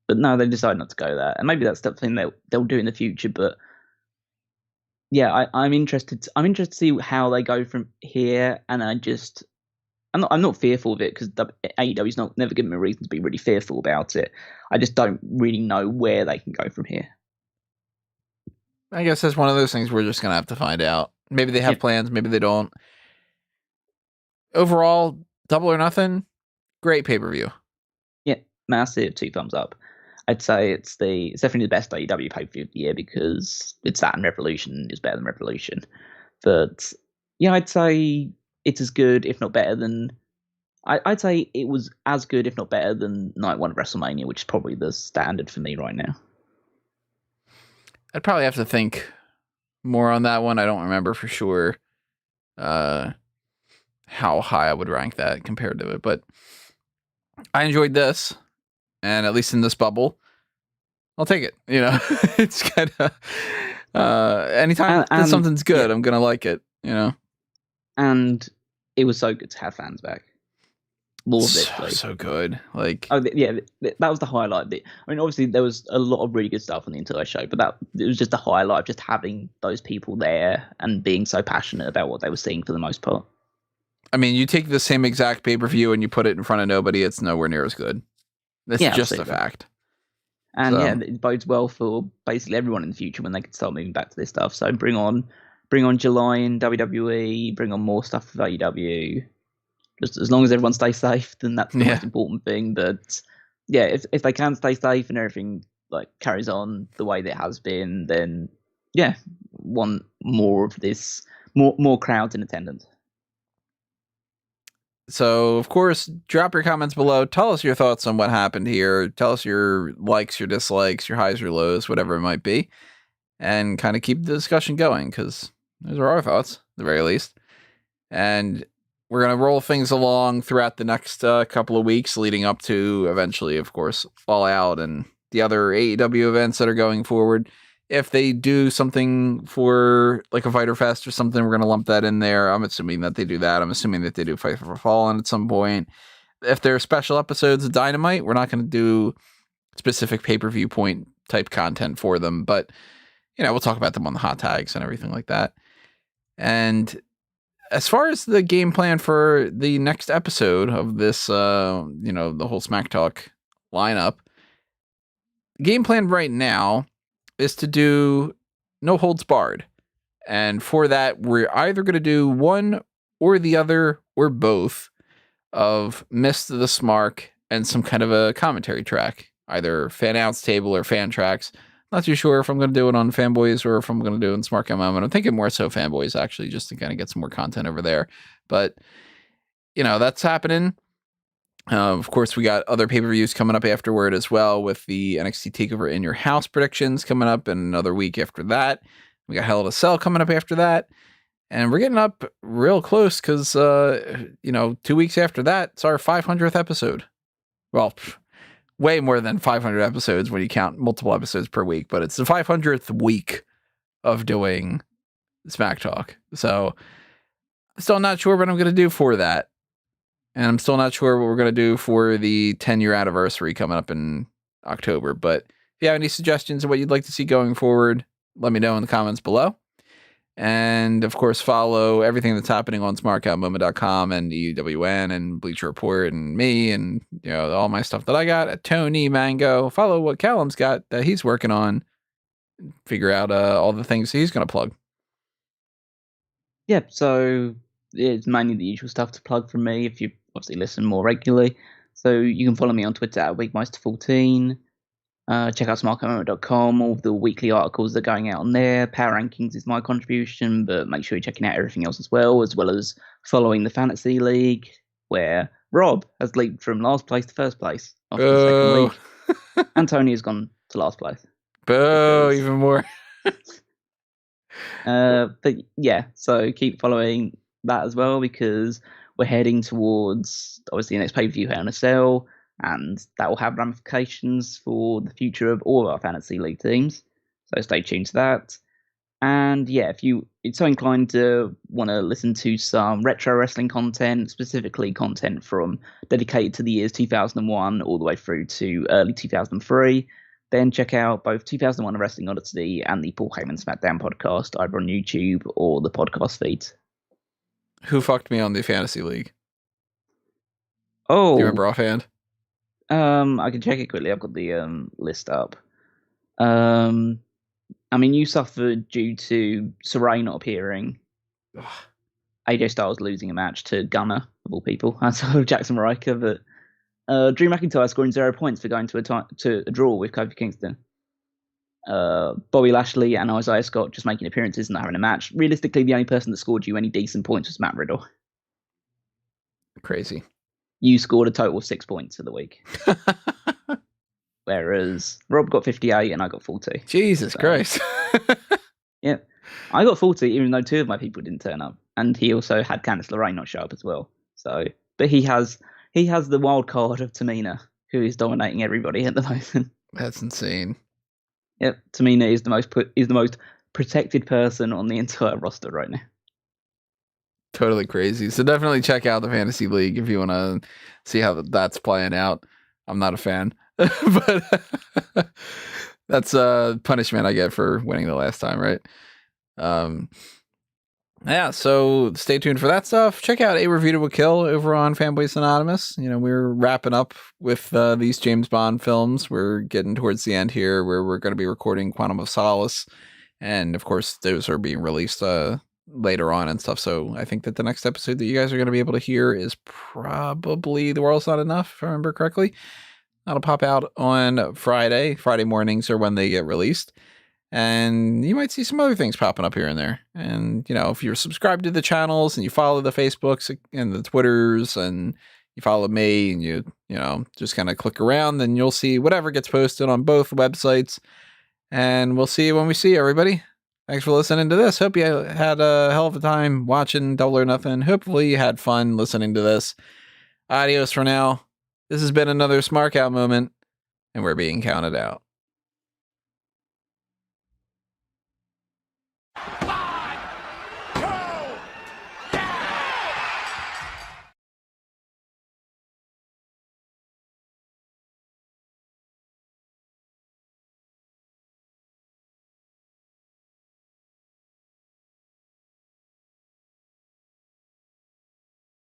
But no, they decided not to go there, and maybe that's something they'll do in the future. But yeah, I'm interested. I'm interested to see how they go from here, and I just I'm not fearful of it because AEW's never given me a reason to be really fearful about it. I just don't really know where they can go from here. I guess that's one of those things we're just gonna have to find out. Maybe they have plans, maybe they don't. Overall, Double or Nothing, great pay-per-view. Yeah, massive 2 thumbs up. I'd say it's definitely the best AEW pay-per-view of the year because it's that and Revolution is better than Revolution. But yeah, I'd say it's as good, if not better than. I'd say it was as good, if not better than Night 1 of WrestleMania, which is probably the standard for me right now. I'd probably have to think more on that one. I don't remember for sure how high I would rank that compared to it, but I enjoyed this, and at least in this bubble, I'll take it. You know, it's kind of anytime something's good, I'm gonna like it. You know, and it was so good to have fans back. So good. Like, that was the highlight. I mean, obviously there was a lot of really good stuff on the entire show, but it was just the highlight of just having those people there and being so passionate about what they were seeing for the most part. I mean, you take the same exact pay-per-view and you put it in front of nobody, it's nowhere near as good. That's just a fact. And it bodes well for basically everyone in the future when they can start moving back to this stuff. So bring on July in WWE, bring on more stuff with AEW. Just as long as everyone stays safe, then that's the most important thing. But yeah, if they can stay safe and everything like carries on the way that it has been, then yeah, want more of this, more crowds in attendance. So, of course, drop your comments below. Tell us your thoughts on what happened here. Tell us your likes, your dislikes, your highs, your lows, whatever it might be. And kind of keep the discussion going, because those are our thoughts, at the very least. And we're going to roll things along throughout the next couple of weeks, leading up to, eventually, of course, All Out and the other AEW events that are going forward. If they do something for like a Fighter Fest or something, we're going to lump that in there. I'm assuming that they do that. I'm assuming that they do Fight for Fallen at some point. If there are special episodes of Dynamite, we're not going to do specific pay-per-view point type content for them. But, you know, we'll talk about them on the hot tags and everything like that. And as far as the game plan for the next episode of this, the whole Smack Talk lineup, game plan right now is to do No Holds Barred. And for that, we're either going to do one or the other or both of Mist of the Smark and some kind of a commentary track, either fan outs table or fan tracks. Not too sure if I'm going to do it on Fanboys or if I'm going to do it in Smark MM. I'm thinking more so Fanboys, actually, just to kind of get some more content over there. But, you know, that's happening. Of course, we got other pay-per-views coming up afterward as well, with the NXT TakeOver In Your House predictions coming up in another week after that. We got Hell in a Cell coming up after that. And we're getting up real close because, 2 weeks after that, it's our 500th episode. Well, way more than 500 episodes when you count multiple episodes per week, but it's the 500th week of doing Smack Talk. So I'm still not sure what I'm going to do for that. And I'm still not sure what we're going to do for the 10-year anniversary coming up in October. But if you have any suggestions of what you'd like to see going forward, let me know in the comments below. And, of course, follow everything that's happening on smarkoutmoment.com and EUWN and Bleacher Report and me and, all my stuff that I got at Tony Mango. Follow what Callum's got that he's working on. Figure out all the things he's going to plug. Yeah, so it's mainly the usual stuff to plug from me if you obviously listen more regularly. So you can follow me on Twitter at Weekmeister14. Check out smarkoutmoment.com. All of the weekly articles that are going out on there. Power Rankings is my contribution, but make sure you're checking out everything else as well as following the Fantasy League, where Rob has leaped from last place to first place after the second week. And Tony has gone to last place. Boo, even more. But yeah, so keep following that as well, because we're heading towards obviously the next pay-per-view Hell in a Cell, and that will have ramifications for the future of all of our Fantasy League teams. So stay tuned to that. And yeah, if you're so inclined to want to listen to some retro wrestling content, specifically content from dedicated to the years 2001 all the way through to early 2003, then check out both 2001 Wrestling Odyssey and the Paul Heyman SmackDown podcast, either on YouTube or the podcast feeds. Who fucked me on the Fantasy League? Oh, Do you remember offhand? I can check it quickly. I've got the list up. I mean, you suffered due to Saray not appearing. Ugh. AJ Styles losing a match to Gunner, of all people, outside of Jackson Riker. But Drew McIntyre scoring 0 points for going to a draw with Kofi Kingston. Bobby Lashley and Isiah Scott just making appearances and not having a match. Realistically, the only person that scored you any decent points was Matt Riddle. Crazy. You scored a total of 6 points for the week. Whereas Rob got 58 and I got 40. Jesus Christ. Yeah. I got 40 even though 2 of my people didn't turn up. And he also had Candice LeRae not show up as well. So, but he has the wild card of Tamina, who is dominating everybody at the moment. That's insane. Yep, Tamina is the most protected person on the entire roster right now. Totally crazy. So definitely check out the Fantasy League if you want to see how that's playing out. I'm not a fan, but that's a punishment I get for winning the last time, right? Yeah, so stay tuned for that stuff. Check out A Review to a Kill over on Fanboys Anonymous. You know, we're wrapping up with these James Bond films. We're getting towards the end here where we're going to be recording Quantum of Solace. And of course, those are being released later on and stuff. So I think that the next episode that you guys are going to be able to hear is probably The World's Not Enough, if I remember correctly. That'll pop out on Friday. Friday mornings are when they get released. And you might see some other things popping up here and there. And, you know, if you're subscribed to the channels and you follow the Facebooks and the Twitters and you follow me and you know, just kind of click around, then you'll see whatever gets posted on both websites. And we'll see you when we see you, everybody. Thanks for listening to this. Hope you had a hell of a time watching Double or Nothing. Hopefully you had fun listening to this. Adios for now. This has been another Smark Out moment, and we're being counted out.